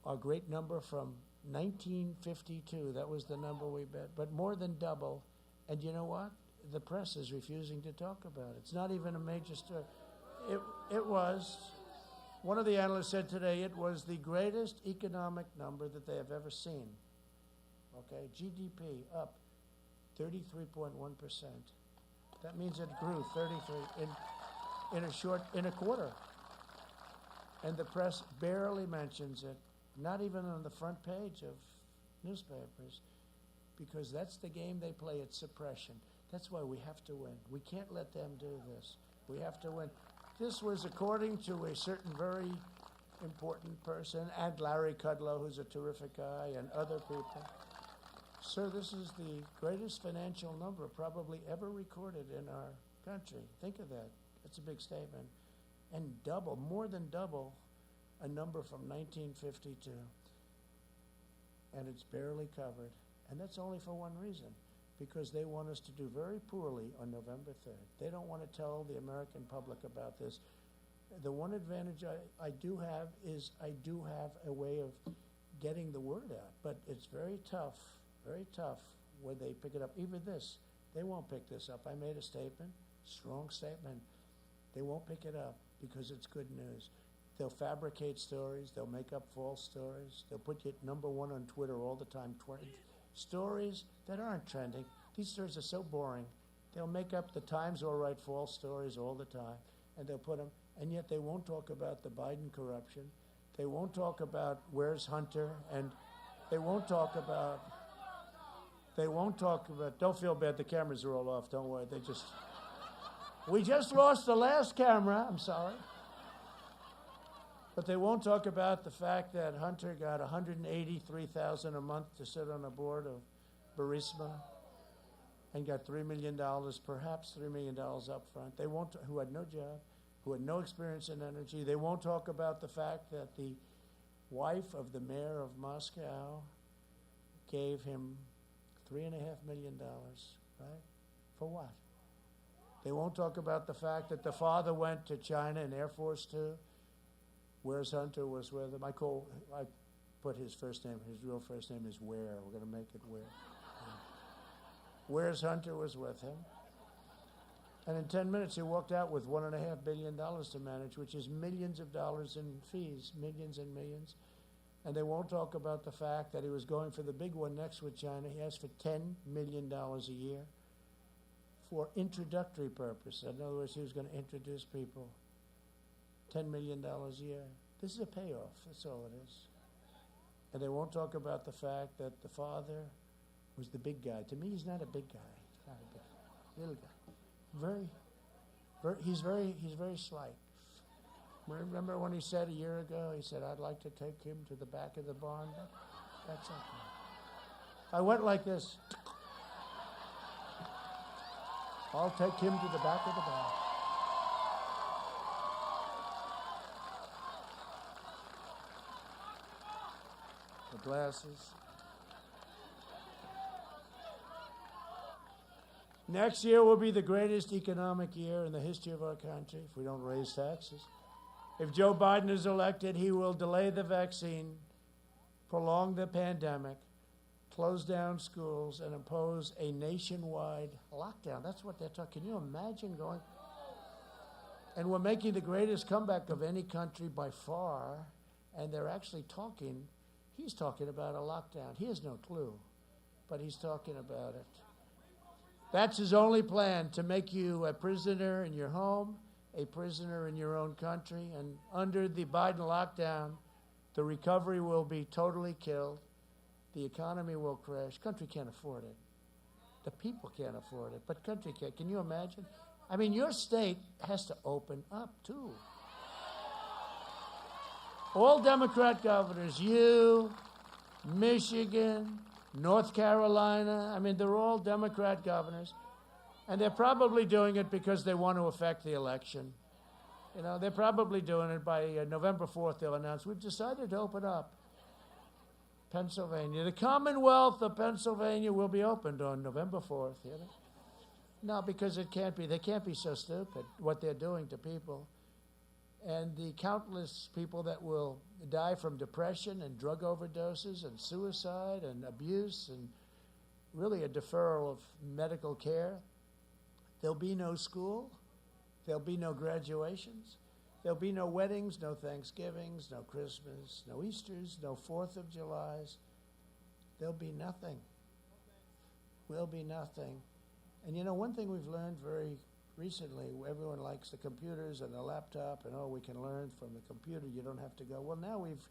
our great number from 1952. That was the number we bet, but more than double. And you know what? The press is refusing to talk about it. It's not even a major story. It was, one of the analysts said today, it was the greatest economic number that they have ever seen. Okay, GDP up 33.1%. That means it grew 33 in a quarter. And the press barely mentions it, not even on the front page of newspapers, because that's the game they play, it's suppression. That's why we have to win. We can't let them do this. We have to win. This was according to a certain very important person, and Larry Kudlow, who's a terrific guy, and other people. Sir, this is the greatest financial number probably ever recorded in our country. Think of that. That's a big statement. And double, more than double, a number from 1952. And it's barely covered. And that's only for one reason, because they want us to do very poorly on November 3rd. They don't want to tell the American public about this. The one advantage I do have is I do have a way of getting the word out, but it's very tough when they pick it up. Even this, they won't pick this up. I made a statement, strong statement. They won't pick it up because it's good news. They'll fabricate stories. They'll make up false stories. They'll put you at number one on Twitter all the time. Stories that aren't trending. These stories are so boring. They'll make up the Times will write false stories all the time, and they'll put them, and yet they won't talk about the Biden corruption. They won't talk about where's Hunter, and they won't talk about, don't feel bad, the cameras are all off, don't worry, we just lost the last camera, I'm sorry. But they won't talk about the fact that Hunter got $183,000 a month to sit on a board of Burisma and got $3 million, perhaps $3 million up front. They won't, who had no job, who had no experience in energy. They won't talk about the fact that the wife of the mayor of Moscow gave him $3.5 million, right? For what? They won't talk about the fact that the father went to China in Air Force Two. Where's Hunter was with him. I put his first name, his real first name is Ware. We're going to make it Ware. Where's Hunter was with him. And in 10 minutes, he walked out with $1.5 billion to manage, which is millions of dollars in fees, millions and millions. And they won't talk about the fact that he was going for the big one next with China. He asked for $10 million a year for introductory purposes. In other words, he was going to introduce people. $10 million a year. This is a payoff. That's all it is. And they won't talk about the fact that the father was the big guy. To me, he's not a big guy. He's not a big guy. Little guy. He's very slight. Remember when he said a year ago, he said, I'd like to take him to the back of the barn? That's okay. I went like this. I'll take him to the back of the barn. The glasses. Next year will be the greatest economic year in the history of our country if we don't raise taxes. If Joe Biden is elected, he will delay the vaccine, prolong the pandemic, close down schools, and impose a nationwide lockdown. That's what they're talking. Can you imagine going? And we're making the greatest comeback of any country by far, and they're actually talking. He's talking about a lockdown. He has no clue, but he's talking about it. That's his only plan, to make you a prisoner in your home a prisoner in your own country, and under the Biden lockdown, the recovery will be totally killed. The economy will crash. Country can't afford it. The people can't afford it, but country can. Can you imagine? I mean, your state has to open up, too. All Democrat governors, you, Michigan, North Carolina, I mean, they're all Democrat governors. And they're probably doing it because they want to affect the election. You know, they're probably doing it by November 4th, they'll announce, we've decided to open up Pennsylvania. The Commonwealth of Pennsylvania will be opened on November 4th, you know. No, because it can't be. They can't be so stupid, what they're doing to people. And the countless people that will die from depression and drug overdoses and suicide and abuse and really a deferral of medical care. There'll be no school. There'll be no graduations. There'll be no weddings, no Thanksgivings, no Christmas, no Easters, no 4th of Julys. There'll be nothing. Will be nothing. And you know, one thing we've learned very recently, everyone likes the computers and the laptop and, oh, we can learn from the computer. You don't have to go. Well, now we've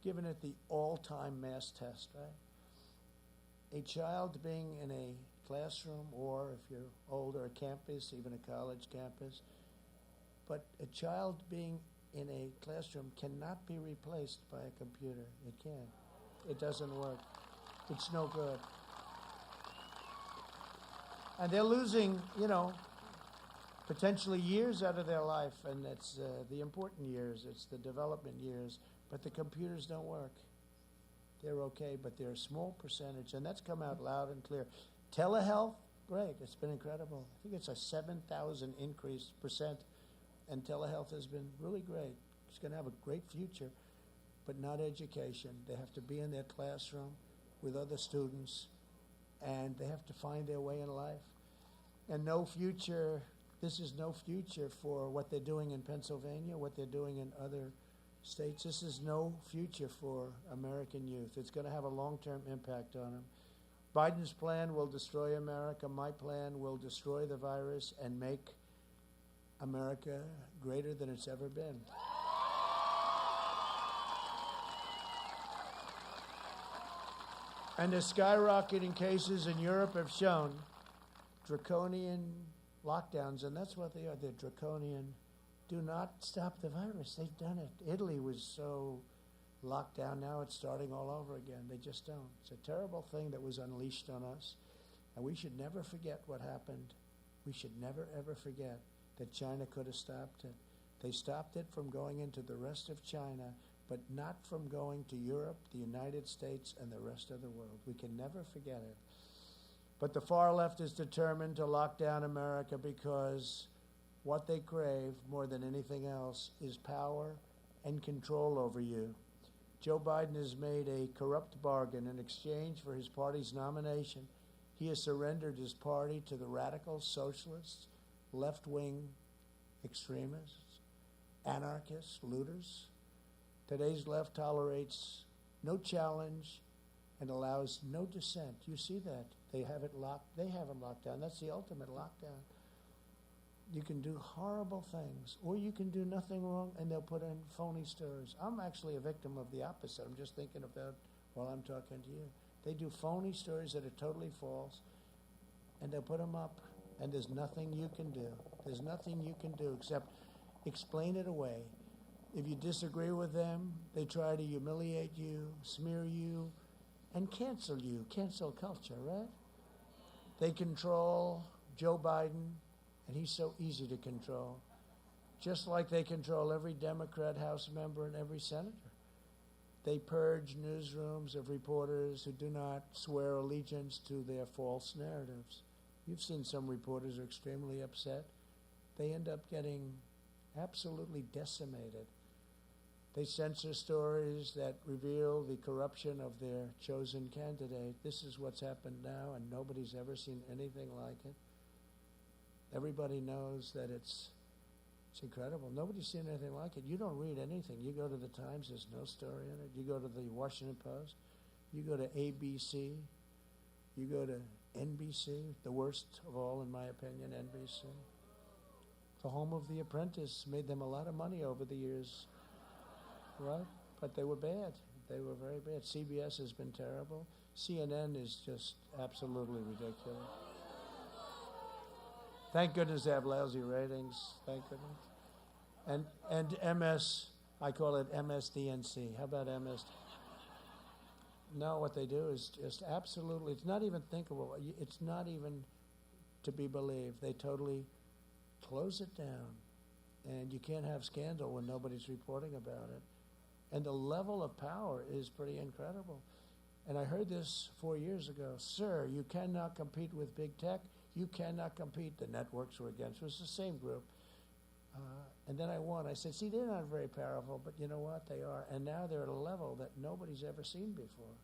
given it the all-time mass test, right? A child being in a classroom, or if you're older, a campus, even a college campus. But a child being in a classroom cannot be replaced by a computer. It can't. It doesn't work. It's no good. And they're losing, you know, potentially years out of their life, and it's the important years, it's the development years, but the computers don't work. They're okay, but they're a small percentage, and that's come out loud and clear. Telehealth, great, it's been incredible. I think it's a 7,000 increase percent, and telehealth has been really great. It's going to have a great future, but not education. They have to be in their classroom with other students, and they have to find their way in life. And no future, this is no future for what they're doing in Pennsylvania, what they're doing in other states. This is no future for American youth. It's going to have a long-term impact on them. Biden's plan will destroy America. My plan will destroy the virus and make America greater than it's ever been. And the skyrocketing cases in Europe have shown draconian lockdowns, and that's what they are. They're draconian. Do not stop the virus. They've done it. Italy was so locked down. Now it's starting all over again. They just don't. It's a terrible thing that was unleashed on us, and we should never forget what happened. We should never, ever forget that China could have stopped it. They stopped it from going into the rest of China, but not from going to Europe, the United States, and the rest of the world. We can never forget it. But the far left is determined to lock down America because what they crave more than anything else is power and control over you. Joe Biden has made a corrupt bargain in exchange for his party's nomination. He has surrendered his party to the radical socialists, left-wing extremists, anarchists, looters. Today's left tolerates no challenge and allows no dissent. You see that. They have it locked. They have them locked down. That's the ultimate lockdown. You can do horrible things, or you can do nothing wrong, and they'll put in phony stories. I'm actually a victim of the opposite. I'm just thinking of that while I'm talking to you. They do phony stories that are totally false, and they'll put them up, and there's nothing you can do. There's nothing you can do except explain it away. If you disagree with them, they try to humiliate you, smear you, and cancel you. Cancel culture, right? They control Joe Biden, and he's so easy to control. Just like they control every Democrat House member and every senator. They purge newsrooms of reporters who do not swear allegiance to their false narratives. You've seen some reporters are extremely upset. They end up getting absolutely decimated. They censor stories that reveal the corruption of their chosen candidate. This is what's happened now, and nobody's ever seen anything like it. Everybody knows that it's incredible. Nobody's seen anything like it. You don't read anything. You go to the Times, there's no story in it. You go to the Washington Post. You go to ABC. You go to NBC, the worst of all, in my opinion, NBC. the home of The Apprentice, made them a lot of money over the years, right? But they were bad. They were very bad. CBS has been terrible. CNN is just absolutely ridiculous. Thank goodness they have lousy ratings. Thank goodness. And MS, I call it MSDNC. How about MS? No, what they do is just absolutely, it's not even thinkable. It's not even to be believed. They totally close it down. And you can't have scandal when nobody's reporting about it. And the level of power is pretty incredible. And I heard this 4 years ago. Sir, you cannot compete with big tech. You cannot compete. The networks were against. It was the same group. And then I won. I said, see, they're not very powerful, but you know what? They are. And now they're at a level that nobody's ever seen before.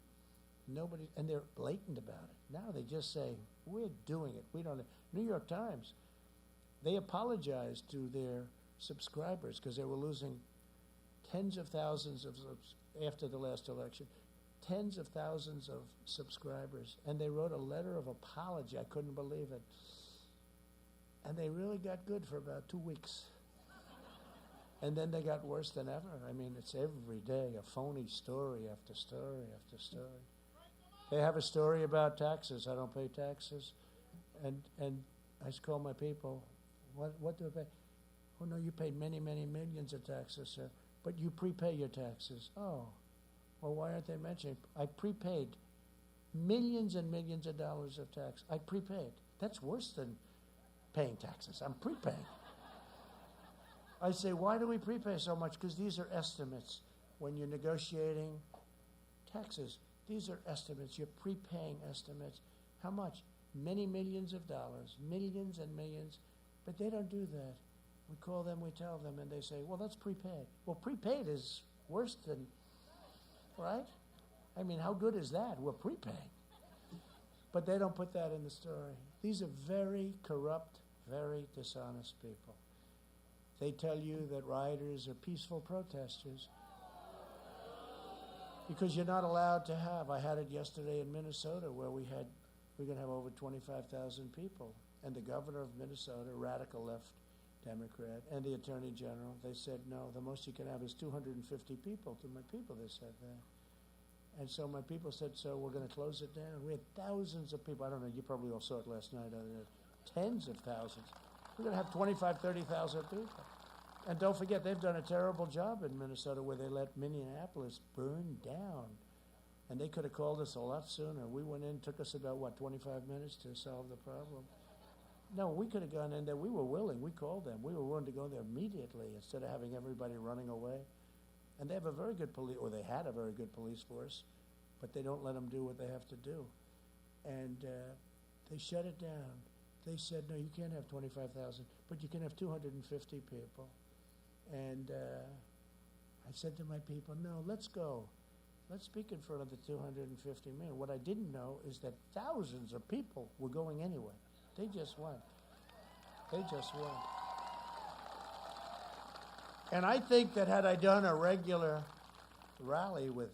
Nobody, and they're blatant about it. Now they just say, we're doing it. We don't. New York Times, they apologized to their subscribers because they were losing tens of thousands of, after the last election, tens of thousands of subscribers. And they wrote a letter of apology. I couldn't believe it. And they really got good for about 2 weeks. And then they got worse than ever. I mean, it's every day a phony story after story after story. They have a story about taxes. I don't pay taxes. And I just call my people, what do I pay? Oh, no, you paid many, many millions of taxes, sir. But you prepay your taxes. Oh, well, why aren't they mentioning? I prepaid millions and millions of dollars of tax. I prepaid. That's worse than paying taxes. I'm prepaying. I say, why do we prepay so much? Because these are estimates. When you're negotiating taxes, these are estimates. You're prepaying estimates. How much? Many millions of dollars, millions and millions. But they don't do that. We call them, we tell them, and they say, well, that's prepaid. Well, prepaid is worse than, right? I mean, how good is that? We're prepaying. But they don't put that in the story. These are very corrupt, very dishonest people. They tell you that rioters are peaceful protesters because you're not allowed to have. I had it yesterday in Minnesota where we're going to have over 25,000 people. And the governor of Minnesota, radical left Democrat, and the attorney general, they said, no, the most you can have is 250 people. To my people, they said that. And so my people said, so we're going to close it down. We had thousands of people. I don't know, you probably all saw it last night. Tens of thousands. We're going to have 25, 30,000 people. And don't forget, they've done a terrible job in Minnesota where they let Minneapolis burn down. And they could have called us a lot sooner. We went in, took us about, 25 minutes to solve the problem. No, we could have gone in there. We were willing. We called them. We were willing to go there immediately instead of having everybody running away. And they have a very good police, or they had a very good police force, but they don't let them do what they have to do. And they shut it down. They said, no, you can't have 25,000, but you can have 250 people. And I said to my people, no, let's go. Let's speak in front of the 250 men. What I didn't know is that thousands of people were going anyway. They just went. They just went. And I think that had I done a regular rally with,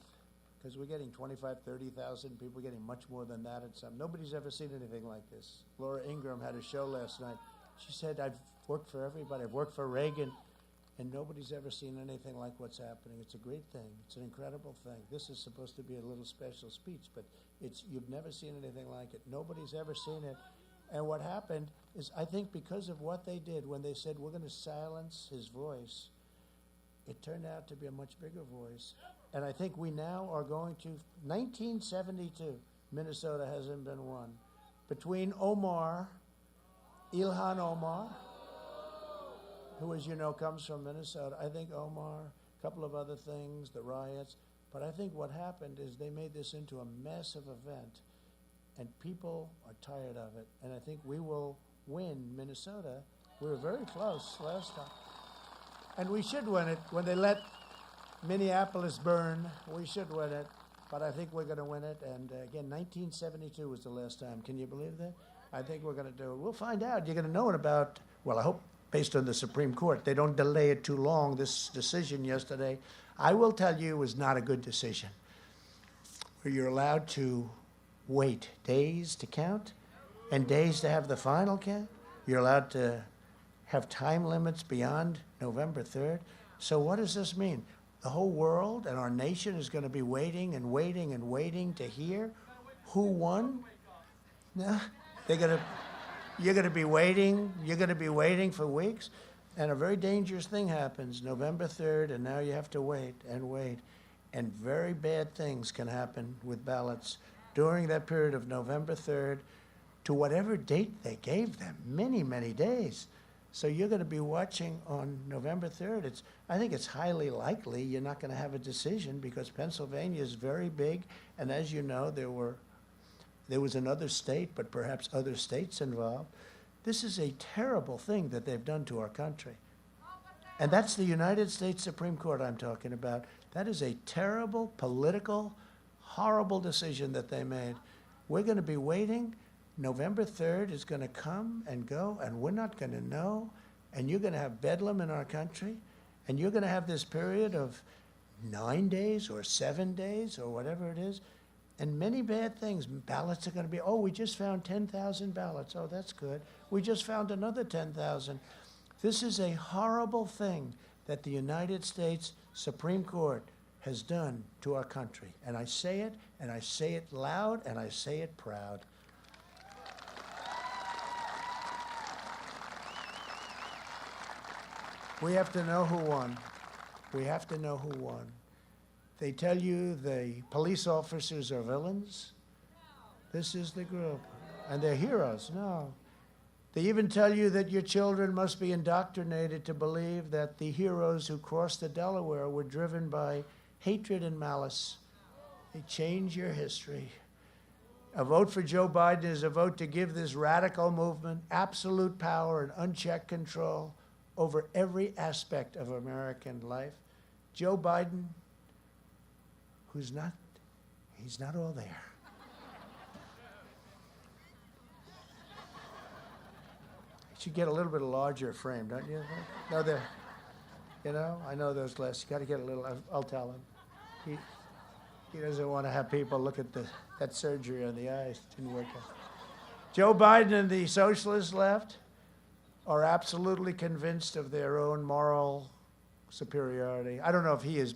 because we're getting 25, 30,000 people, we're getting much more than that at some. Nobody's ever seen anything like this. Laura Ingraham had a show last night. She said, I've worked for everybody. I've worked for Reagan, and nobody's ever seen anything like what's happening. It's a great thing. It's an incredible thing. This is supposed to be a little special speech, but you've never seen anything like it. Nobody's ever seen it. And what happened is, I think because of what they did when they said, we're going to silence his voice, it turned out to be a much bigger voice. And I think we now are going to, 1972, Minnesota hasn't been won. Between Ilhan Omar, who, as you know, comes from Minnesota, I think Omar, a couple of other things, the riots, but I think what happened is they made this into a massive event, and people are tired of it. And I think we will win Minnesota. We were very close last time. And we should win it. When they let Minneapolis burn, we should win it. But I think we're going to win it. And again, 1972 was the last time. Can you believe that? I think we're going to do it. We'll find out. You're going to know in about, well, I hope based on the Supreme Court, they don't delay it too long. This decision yesterday, I will tell you, was not a good decision. Where you're allowed to wait days to count and days to have the final count. You're allowed to have time limits beyond November 3rd. So what does this mean? The whole world and our nation is going to be waiting and waiting and waiting to hear who won? No, you're going to be waiting for weeks. And a very dangerous thing happens November 3rd, and now you have to wait and wait. And very bad things can happen with ballots during that period of November 3rd to whatever date they gave them, many, many days. So you're going to be watching on November 3rd. I think it's highly likely you're not going to have a decision because Pennsylvania is very big. And as you know, there was another state, but perhaps other states involved. This is a terrible thing that they've done to our country. And that's the United States Supreme Court I'm talking about. That is a terrible, political, horrible decision that they made. We're going to be waiting. November 3rd is going to come and go, and we're not going to know. And you're going to have bedlam in our country. And you're going to have this period of 9 days or 7 days or whatever it is. And many bad things. Ballots are going to be, we just found 10,000 ballots. Oh, that's good. We just found another 10,000. This is a horrible thing that the United States Supreme Court has done to our country. And I say it loud, and I say it proud. We have to know who won. We have to know who won. They tell you the police officers are villains. This is the group. And they're heroes. No. They even tell you that your children must be indoctrinated to believe that the heroes who crossed the Delaware were driven by hatred and malice. They change your history. A vote for Joe Biden is a vote to give this radical movement absolute power and unchecked control over every aspect of American life. Joe Biden, he's not all there. You should get a little bit larger frame, don't you? No, I know those glasses. You got to get a little. I'll tell him. He doesn't want to have people look at that surgery on the eyes. It didn't work out. Joe Biden and the socialist left are absolutely convinced of their own moral superiority. I don't know if he is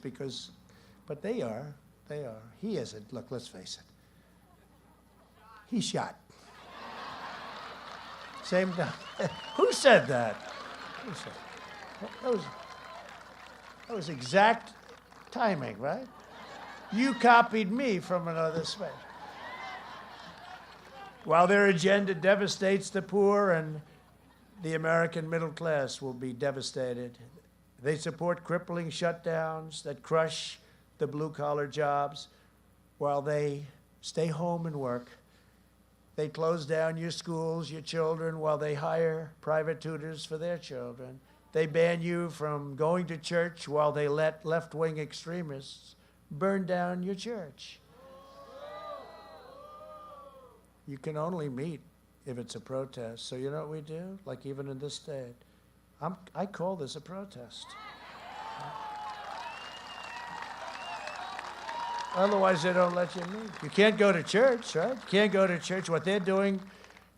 but they are. They are. He isn't. Look, let's face it. He's shot. Same time. Who said that? Who said that was exact timing, right? You copied me from another space. While their agenda devastates the poor and the American middle class will be devastated. They support crippling shutdowns that crush the blue-collar jobs while they stay home and work. They close down your schools, your children, while they hire private tutors for their children. They ban you from going to church while they let left-wing extremists burn down your church. You can only meet if it's a protest. So you know what we do? Like even in this state, I call this a protest. Otherwise, they don't let you meet. You can't go to church, right? You can't go to church. What they're doing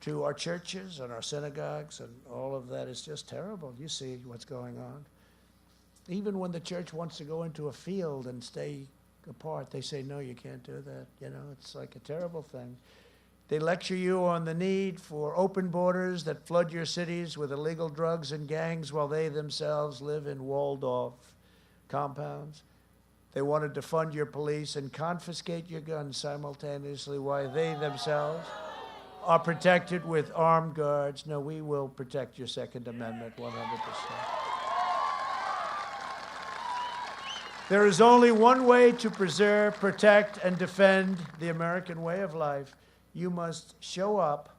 to our churches and our synagogues and all of that is just terrible. You see what's going on. Even when the church wants to go into a field and stay apart, they say, no, you can't do that. It's like a terrible thing. They lecture you on the need for open borders that flood your cities with illegal drugs and gangs while they themselves live in walled-off compounds. They want to defund your police and confiscate your guns simultaneously while they themselves are protected with armed guards. No, we will protect your Second Amendment 100%. There is only one way to preserve, protect, and defend the American way of life. You must show up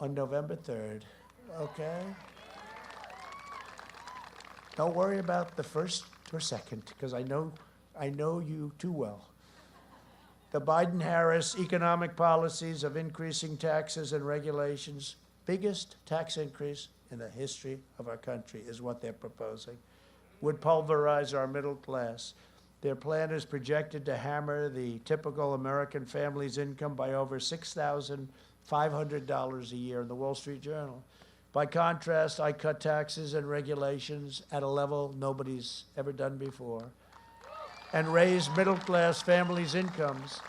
on November 3rd, okay? Don't worry about the first or second, because I know you too well. The Biden-Harris economic policies of increasing taxes and regulations, biggest tax increase in the history of our country is what they're proposing, would pulverize our middle class. Their plan is projected to hammer the typical American family's income by over $6,500 a year in the Wall Street Journal. By contrast, I cut taxes and regulations at a level nobody's ever done before and raised middle-class families' incomes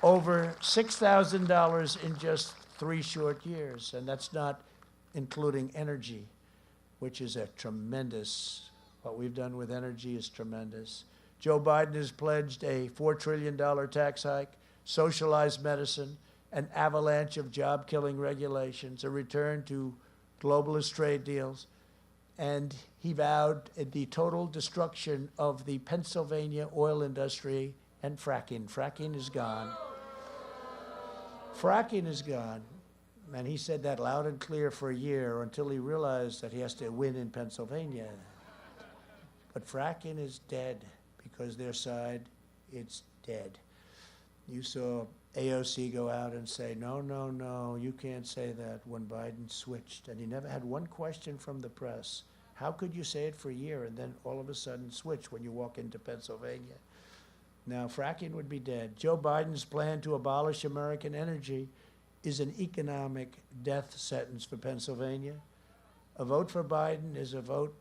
over $6,000 in just 3 short years. And that's not including energy, which is a tremendous, what we've done with energy is tremendous. Joe Biden has pledged a $4 trillion tax hike, socialized medicine, an avalanche of job-killing regulations, a return to globalist trade deals, and he vowed the total destruction of the Pennsylvania oil industry and fracking. Fracking is gone. Fracking is gone. And he said that loud and clear for a year until he realized that he has to win in Pennsylvania. But fracking is dead because their side, it's dead. You saw AOC go out and say, no, no, no, you can't say that when Biden switched. And he never had one question from the press. How could you say it for a year and then all of a sudden switch when you walk into Pennsylvania? Now, fracking would be dead. Joe Biden's plan to abolish American energy is an economic death sentence for Pennsylvania. A vote for Biden is a vote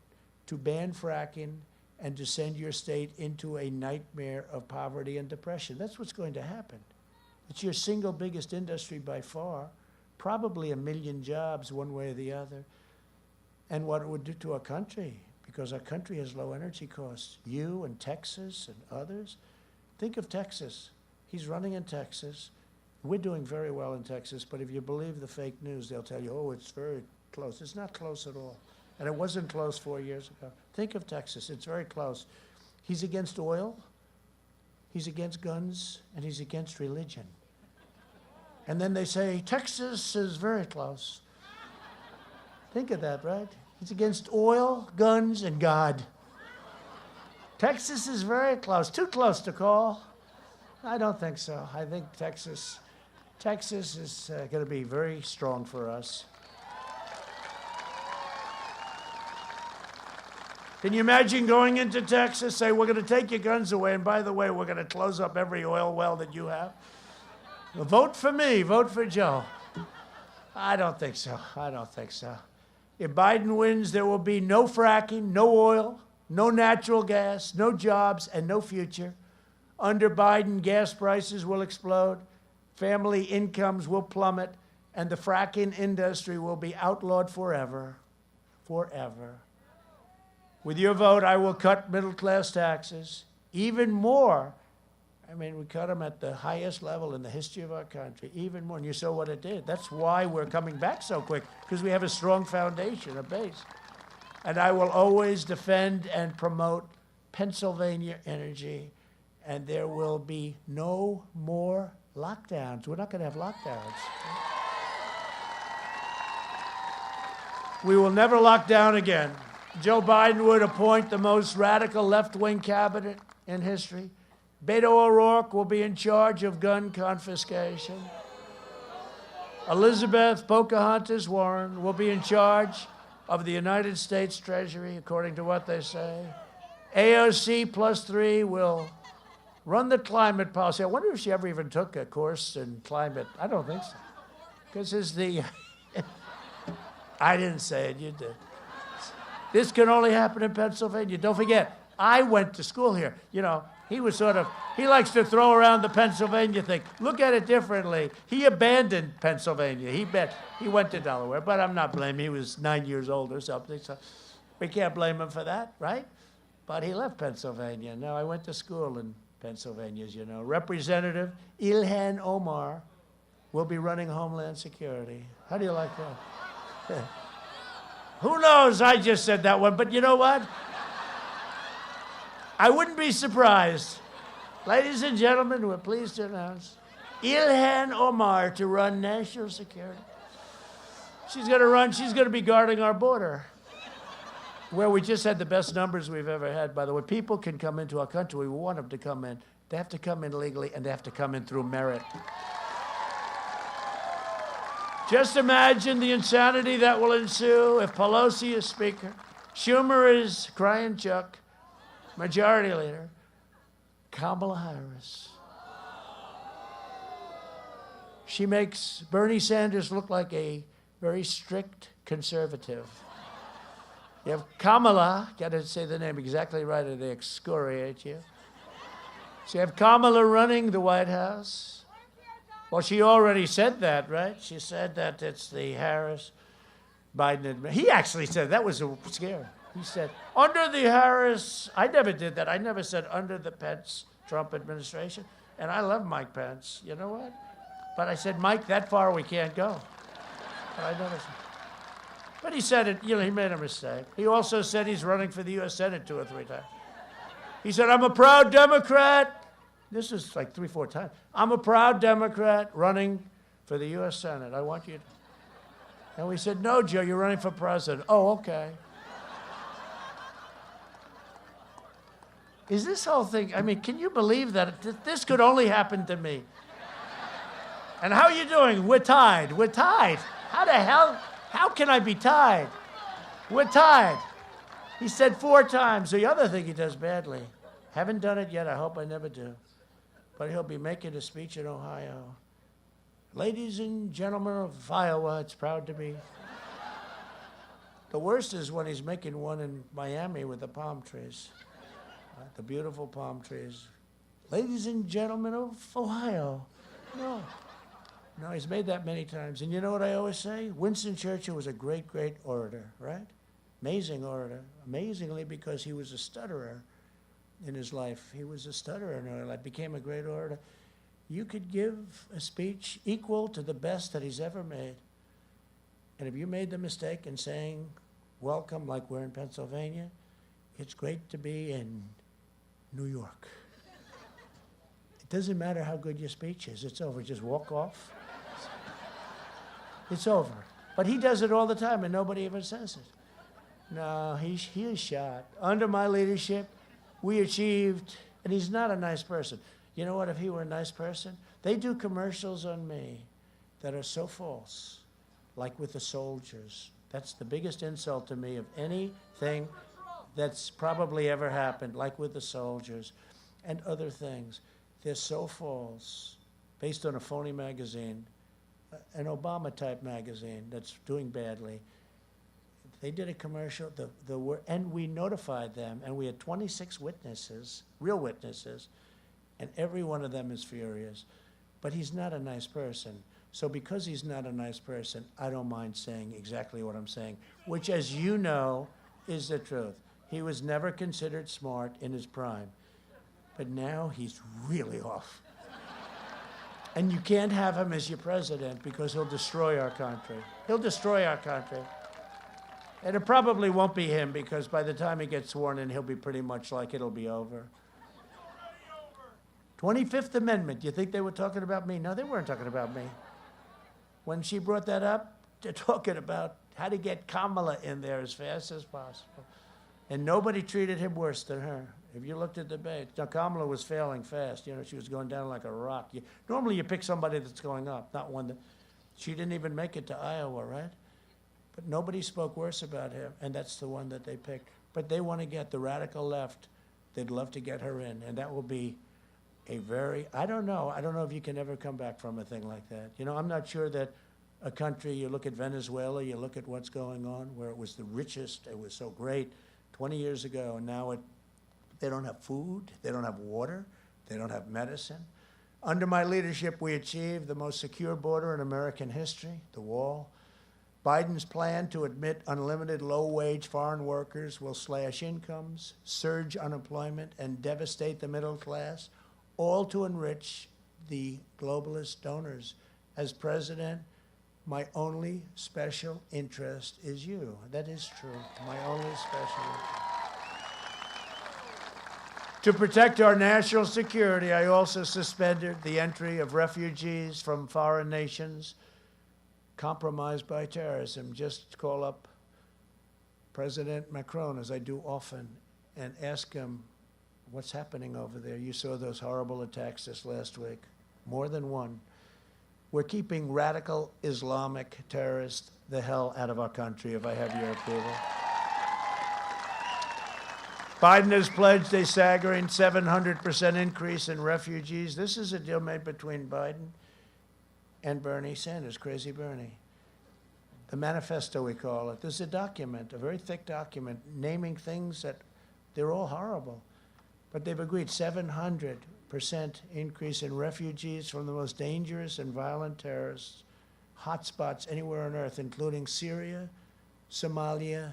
to ban fracking and to send your state into a nightmare of poverty and depression. That's what's going to happen. It's your single biggest industry by far, probably 1 million jobs one way or the other. And what it would do to our country, because our country has low energy costs. You and Texas and others. Think of Texas. He's running in Texas. We're doing very well in Texas, but if you believe the fake news, they'll tell you, oh, it's very close. It's not close at all. And it wasn't close 4 years ago. Think of Texas. It's very close. He's against oil, he's against guns, and he's against religion. And then they say, Texas is very close. Think of that, right? He's against oil, guns, and God. Texas is very close. Too close to call. I don't think so. I think Texas is going to be very strong for us. Can you imagine going into Texas, say, we're going to take your guns away, and by the way, we're going to close up every oil well that you have? Well, vote for me, vote for Joe. I don't think so. I don't think so. If Biden wins, there will be no fracking, no oil, no natural gas, no jobs, and no future. Under Biden, gas prices will explode, family incomes will plummet, and the fracking industry will be outlawed forever. Forever. With your vote, I will cut middle-class taxes even more. I mean, we cut them at the highest level in the history of our country, even more. And you saw what it did. That's why we're coming back so quick, because we have a strong foundation, a base. And I will always defend and promote Pennsylvania energy, and there will be no more lockdowns. We're not going to have lockdowns. We will never lock down again. Joe Biden would appoint the most radical left-wing cabinet in history. Beto O'Rourke will be in charge of gun confiscation. Elizabeth Pocahontas Warren will be in charge of the United States Treasury, according to what they say. AOC +3 will run the climate policy. I wonder if she ever even took a course in climate. I don't think so. Because it's the... I didn't say it, you did. This can only happen in Pennsylvania. Don't forget, I went to school here. You know, he likes to throw around the Pennsylvania thing. Look at it differently. He abandoned Pennsylvania. He went to Delaware, but I'm not blaming him. He was 9 years old or something, so we can't blame him for that, right? But he left Pennsylvania. Now, I went to school in Pennsylvania, as you know. Representative Ilhan Omar will be running Homeland Security. How do you like that? Who knows? I just said that one, but you know what? I wouldn't be surprised. Ladies and gentlemen, we're pleased to announce Ilhan Omar to run national security. She's going to be guarding our border, where we just had the best numbers we've ever had, by the way. People can come into our country. We want them to come in. They have to come in legally, and they have to come in through merit. Just imagine the insanity that will ensue if Pelosi is Speaker, Schumer is crying Chuck, Majority Leader, Kamala Harris. She makes Bernie Sanders look like a very strict conservative. You have Kamala, got to say the name exactly right or they excoriate you. So you have Kamala running the White House. Well, she already said that, right? She said that it's the Harris-Biden administration. He actually said, that was scary. He said, under the Harris, I never did that. I never said under the Pence-Trump administration. And I love Mike Pence. You know what? But I said, Mike, that far we can't go. But I never said. But he said it, he made a mistake. He also said he's running for the U.S. Senate 2 or 3 times. He said, I'm a proud Democrat. This is like 3, 4 times. I'm a proud Democrat running for the U.S. Senate. I want you to. And we said, no, Joe, you're running for president. Oh, okay. Is this whole thing, I mean, can you believe that this could only happen to me? And how are you doing? We're tied. We're tied. How the hell? How can I be tied? We're tied. He said 4 times. The other thing he does badly. Haven't done it yet. I hope I never do. But he'll be making a speech in Ohio. Ladies and gentlemen of Iowa, it's proud to be. The worst is when he's making one in Miami with the palm trees. The beautiful palm trees. Ladies and gentlemen of Ohio. No. No, he's made that many times. And you know what I always say? Winston Churchill was a great, great orator, right? Amazing orator. Amazingly, because he was a stutterer in his life. He was a stutterer in his life. Became a great orator. You could give a speech equal to the best that he's ever made. And if you made the mistake in saying, welcome, like we're in Pennsylvania, it's great to be in New York. It doesn't matter how good your speech is. It's over. Just walk off. It's over. But he does it all the time, and nobody ever says it. No, he is shot. Under my leadership, we achieved, and he's not a nice person. You know what, if he were a nice person? They do commercials on me that are so false, like with the soldiers. That's the biggest insult to me of anything that's probably ever happened, like with the soldiers and other things. They're so false, based on a phony magazine, an Obama-type magazine that's doing badly. They did a commercial, and we notified them, and we had 26 witnesses, real witnesses, and every one of them is furious. But he's not a nice person. So because he's not a nice person, I don't mind saying exactly what I'm saying, which, as you know, is the truth. He was never considered smart in his prime. But now he's really off. And you can't have him as your president because he'll destroy our country. He'll destroy our country. And it probably won't be him because by the time he gets sworn in, he'll be pretty much like it'll be over. 25th Amendment, you think they were talking about me? No, they weren't talking about me. When she brought that up, they're talking about how to get Kamala in there as fast as possible. And nobody treated him worse than her. If you looked at the debate, now Kamala was failing fast. You know, she was going down like a rock. Normally you pick somebody that's going up, not one that, she didn't even make it to Iowa, right? But nobody spoke worse about him, and that's the one that they picked. But they want to get the radical left. They'd love to get her in, and that will be a very, I don't know if you can ever come back from a thing like that. You know, I'm not sure that a country, you look at Venezuela, you look at what's going on, where it was the richest, it was so great 20 years ago, and now they don't have food, they don't have water, they don't have medicine. Under my leadership, we achieved the most secure border in American history, the wall. Biden's plan to admit unlimited low-wage foreign workers will slash incomes, surge unemployment, and devastate the middle class, all to enrich the globalist donors. As president, my only special interest is you. That is true, my only special interest. To protect our national security, I also suspended the entry of refugees from foreign nations compromised by terrorism. Just call up President Macron, as I do often, and ask him what's happening over there. You saw those horrible attacks this last week, more than one. We're keeping radical Islamic terrorists the hell out of our country, if I have your approval. Biden has pledged a staggering 700% increase in refugees. This is a deal made between Biden and Bernie Sanders, Crazy Bernie. the manifesto, we call it. This is a document, a very thick document, naming things that they're all horrible. But they've agreed 700% increase in refugees from the most dangerous and violent terrorist hotspots anywhere on earth, including Syria, Somalia,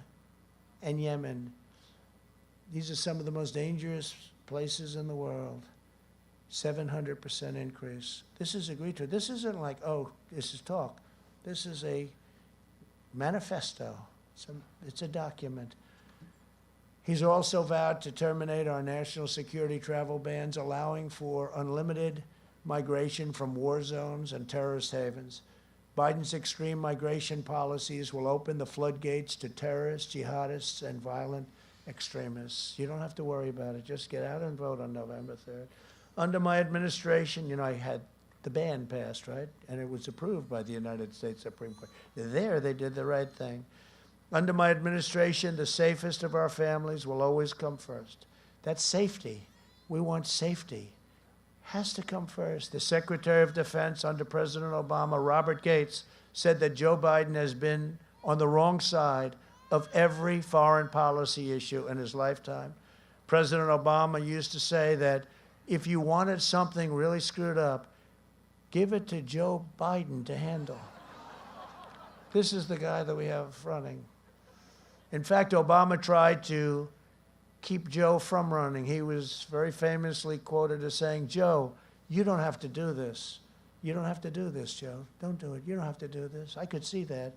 and Yemen. These are some of the most dangerous places in the world. 700% increase. This is agreed to. This isn't like, oh, this is talk. This is a manifesto. It's a document. He's also vowed to terminate our national security travel bans, allowing for unlimited migration from war zones and terrorist havens. Biden's extreme migration policies will open the floodgates to terrorists, jihadists, and violent extremists. You don't have to worry about it. Just get out and vote on November 3rd. Under my administration, I had the ban passed, right? And it was approved by the United States Supreme Court. There, they did the right thing. Under my administration, the safest of our families will always come first. That's safety. We want safety. Has to come first. The Secretary of Defense under President Obama, Robert Gates, said that Joe Biden has been on the wrong side of every foreign policy issue in his lifetime. President Obama used to say that if you wanted something really screwed up, give it to Joe Biden to handle. This is the guy that we have running. In fact, Obama tried to keep Joe from running. He was very famously quoted as saying, Joe, you don't have to do this. You don't have to do this, Joe. Don't do it. You don't have to do this. I could see that.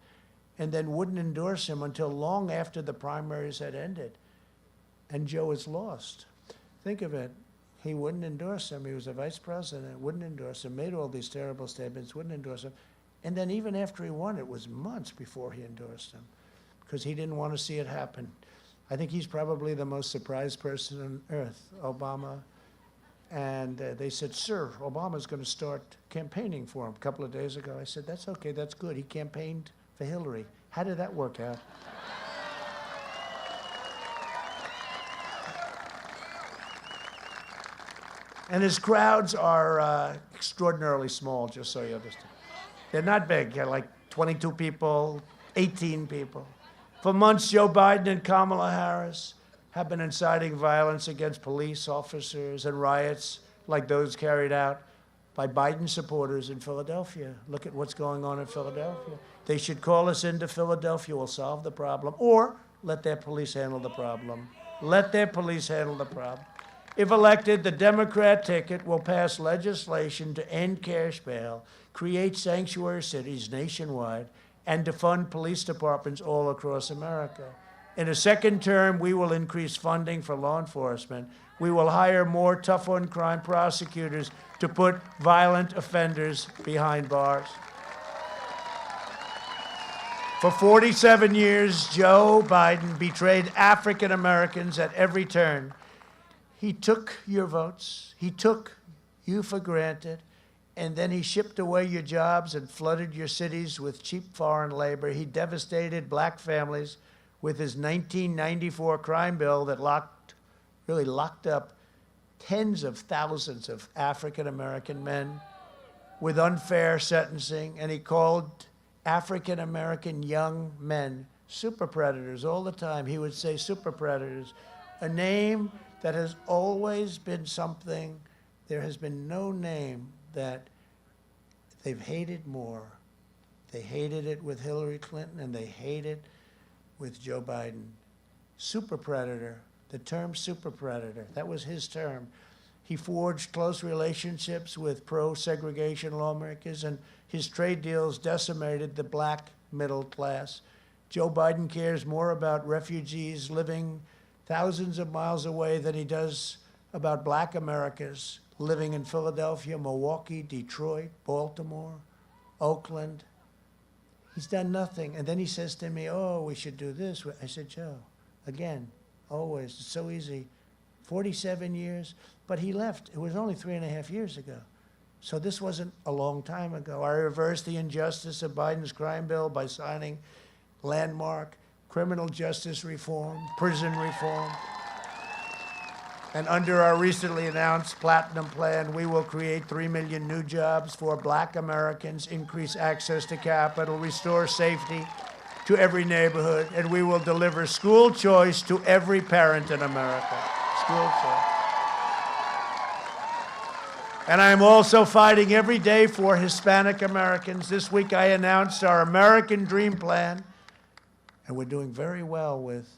And then wouldn't endorse him until long after the primaries had ended. And Joe is lost. Think of it. He wouldn't endorse him. He was a vice president, wouldn't endorse him, made all these terrible statements, wouldn't endorse him. And then even after he won, it was months before he endorsed him because he didn't want to see it happen. I think he's probably the most surprised person on earth, Obama. And they said, sir, Obama's going to start campaigning for him a couple of days ago. I said, that's okay, that's good. He campaigned for Hillary. How did that work out? And his crowds are extraordinarily small, just so you understand. They're not big. They're like 22 people, 18 people. For months, Joe Biden and Kamala Harris have been inciting violence against police officers and riots like those carried out by Biden supporters in Philadelphia. Look at what's going on in Philadelphia. They should call us into Philadelphia. We'll solve the problem. Or let their police handle the problem. Let their police handle the problem. If elected, the Democrat ticket will pass legislation to end cash bail, create sanctuary cities nationwide, and to fund police departments all across America. In a second term, we will increase funding for law enforcement. We will hire more tough-on-crime prosecutors to put violent offenders behind bars. For 47 years, Joe Biden betrayed African Americans at every turn. He took your votes, he took you for granted, and then he shipped away your jobs and flooded your cities with cheap foreign labor. He devastated black families with his 1994 crime bill that really locked up tens of thousands of African American men with unfair sentencing, and he called African American young men super predators all the time. He would say super predators, a name that has always been something. There has been no name that they've hated more. They hated it with Hillary Clinton, and they hate it with Joe Biden. Super predator, the term super predator, that was his term. He forged close relationships with pro-segregation lawmakers, and his trade deals decimated the black middle class. Joe Biden cares more about refugees living thousands of miles away than he does about black Americans living in Philadelphia, Milwaukee, Detroit, Baltimore, Oakland. He's done nothing. And then he says to me, oh, we should do this. I said, Joe, again, always, it's so easy. 47 years, but he left. It was only 3.5 years ago. So this wasn't a long time ago. I reversed the injustice of Biden's crime bill by signing landmark criminal justice reform, prison reform, And under our recently announced Platinum Plan, we will create 3 million new jobs for Black Americans, increase access to capital, restore safety to every neighborhood, and we will deliver school choice to every parent in America. School choice. And I am also fighting every day for Hispanic Americans. This week I announced our American Dream Plan, and we're doing very well with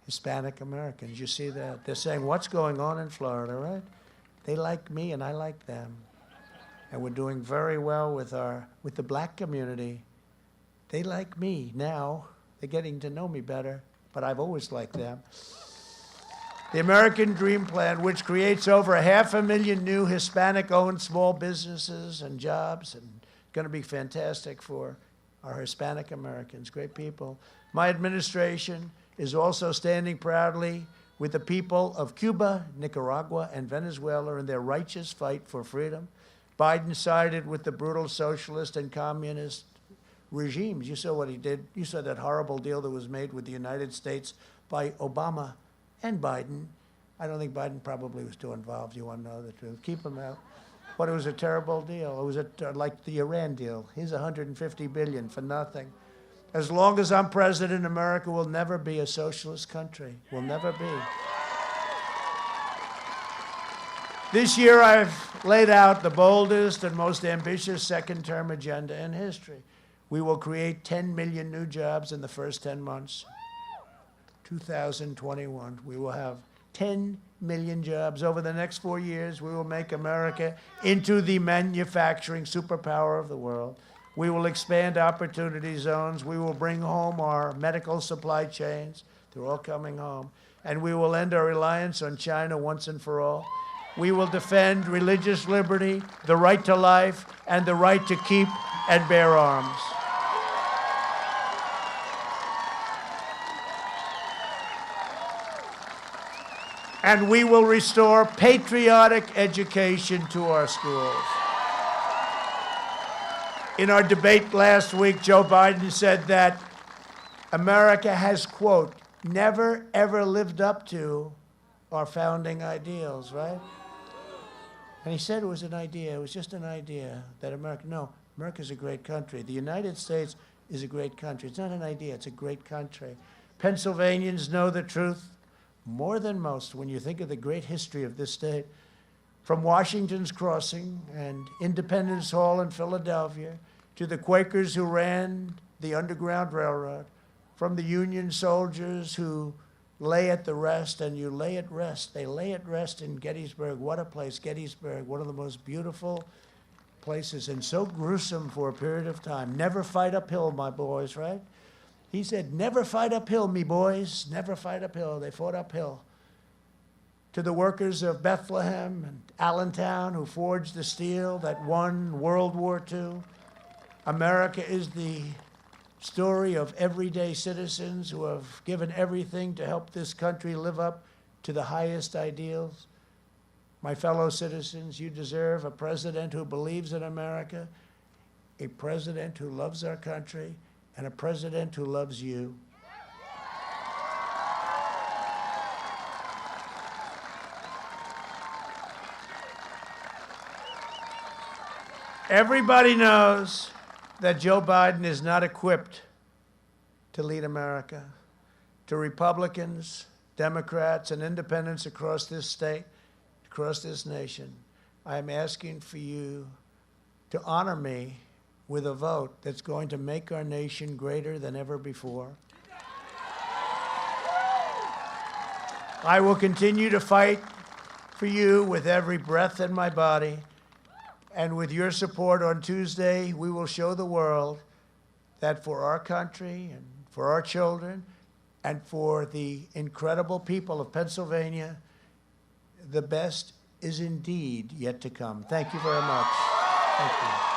Hispanic Americans. You see that? They're saying, what's going on in Florida, right? They like me and I like them. And we're doing very well with the Black community. They like me now. They're getting to know me better, but I've always liked them. The American Dream Plan, which creates over 500,000 new Hispanic-owned small businesses and jobs, and going to be fantastic for our Hispanic Americans, great people. My administration is also standing proudly with the people of Cuba, Nicaragua, and Venezuela in their righteous fight for freedom. Biden sided with the brutal socialist and communist regimes. You saw what he did. You saw that horrible deal that was made with the United States by Obama and Biden. I don't think Biden probably was too involved. You want to know the truth. Keep him out. But it was a terrible deal. It was like the Iran deal. Here's $150 billion for nothing. As long as I'm president, America will never be a socialist country. Will never be. This year, I've laid out the boldest and most ambitious second-term agenda in history. We will create 10 million new jobs in the first 10 months. 2021, we will have 10 million jobs. Over the next 4 years, we will make America into the manufacturing superpower of the world. We will expand opportunity zones. We will bring home our medical supply chains. They're all coming home. And we will end our reliance on China once and for all. We will defend religious liberty, the right to life, and the right to keep and bear arms. And we will restore patriotic education to our schools. In our debate last week, Joe Biden said that America has, quote, never, ever lived up to our founding ideals, right? And he said it was an idea. It was just an idea that America's a great country. The United States is a great country. It's not an idea. It's a great country. Pennsylvanians know the truth more than most when you think of the great history of this state. From Washington's Crossing and Independence Hall in Philadelphia to the Quakers who ran the Underground Railroad, from the Union soldiers who lay at the rest, and you lay at rest. They lay at rest in Gettysburg. What a place, Gettysburg, one of the most beautiful places, and so gruesome for a period of time. Never fight uphill, my boys, right? He said, never fight uphill, me boys, never fight uphill. They fought uphill. To the workers of Bethlehem and Allentown who forged the steel that won World War II, America is the story of everyday citizens who have given everything to help this country live up to the highest ideals. My fellow citizens, you deserve a president who believes in America, a president who loves our country, and a president who loves you. Everybody knows that Joe Biden is not equipped to lead America. To Republicans, Democrats, and independents across this state, across this nation, I am asking for you to honor me with a vote that's going to make our nation greater than ever before. I will continue to fight for you with every breath in my body. And with your support on Tuesday, we will show the world that for our country and for our children and for the incredible people of Pennsylvania, the best is indeed yet to come. Thank you very much. Thank you.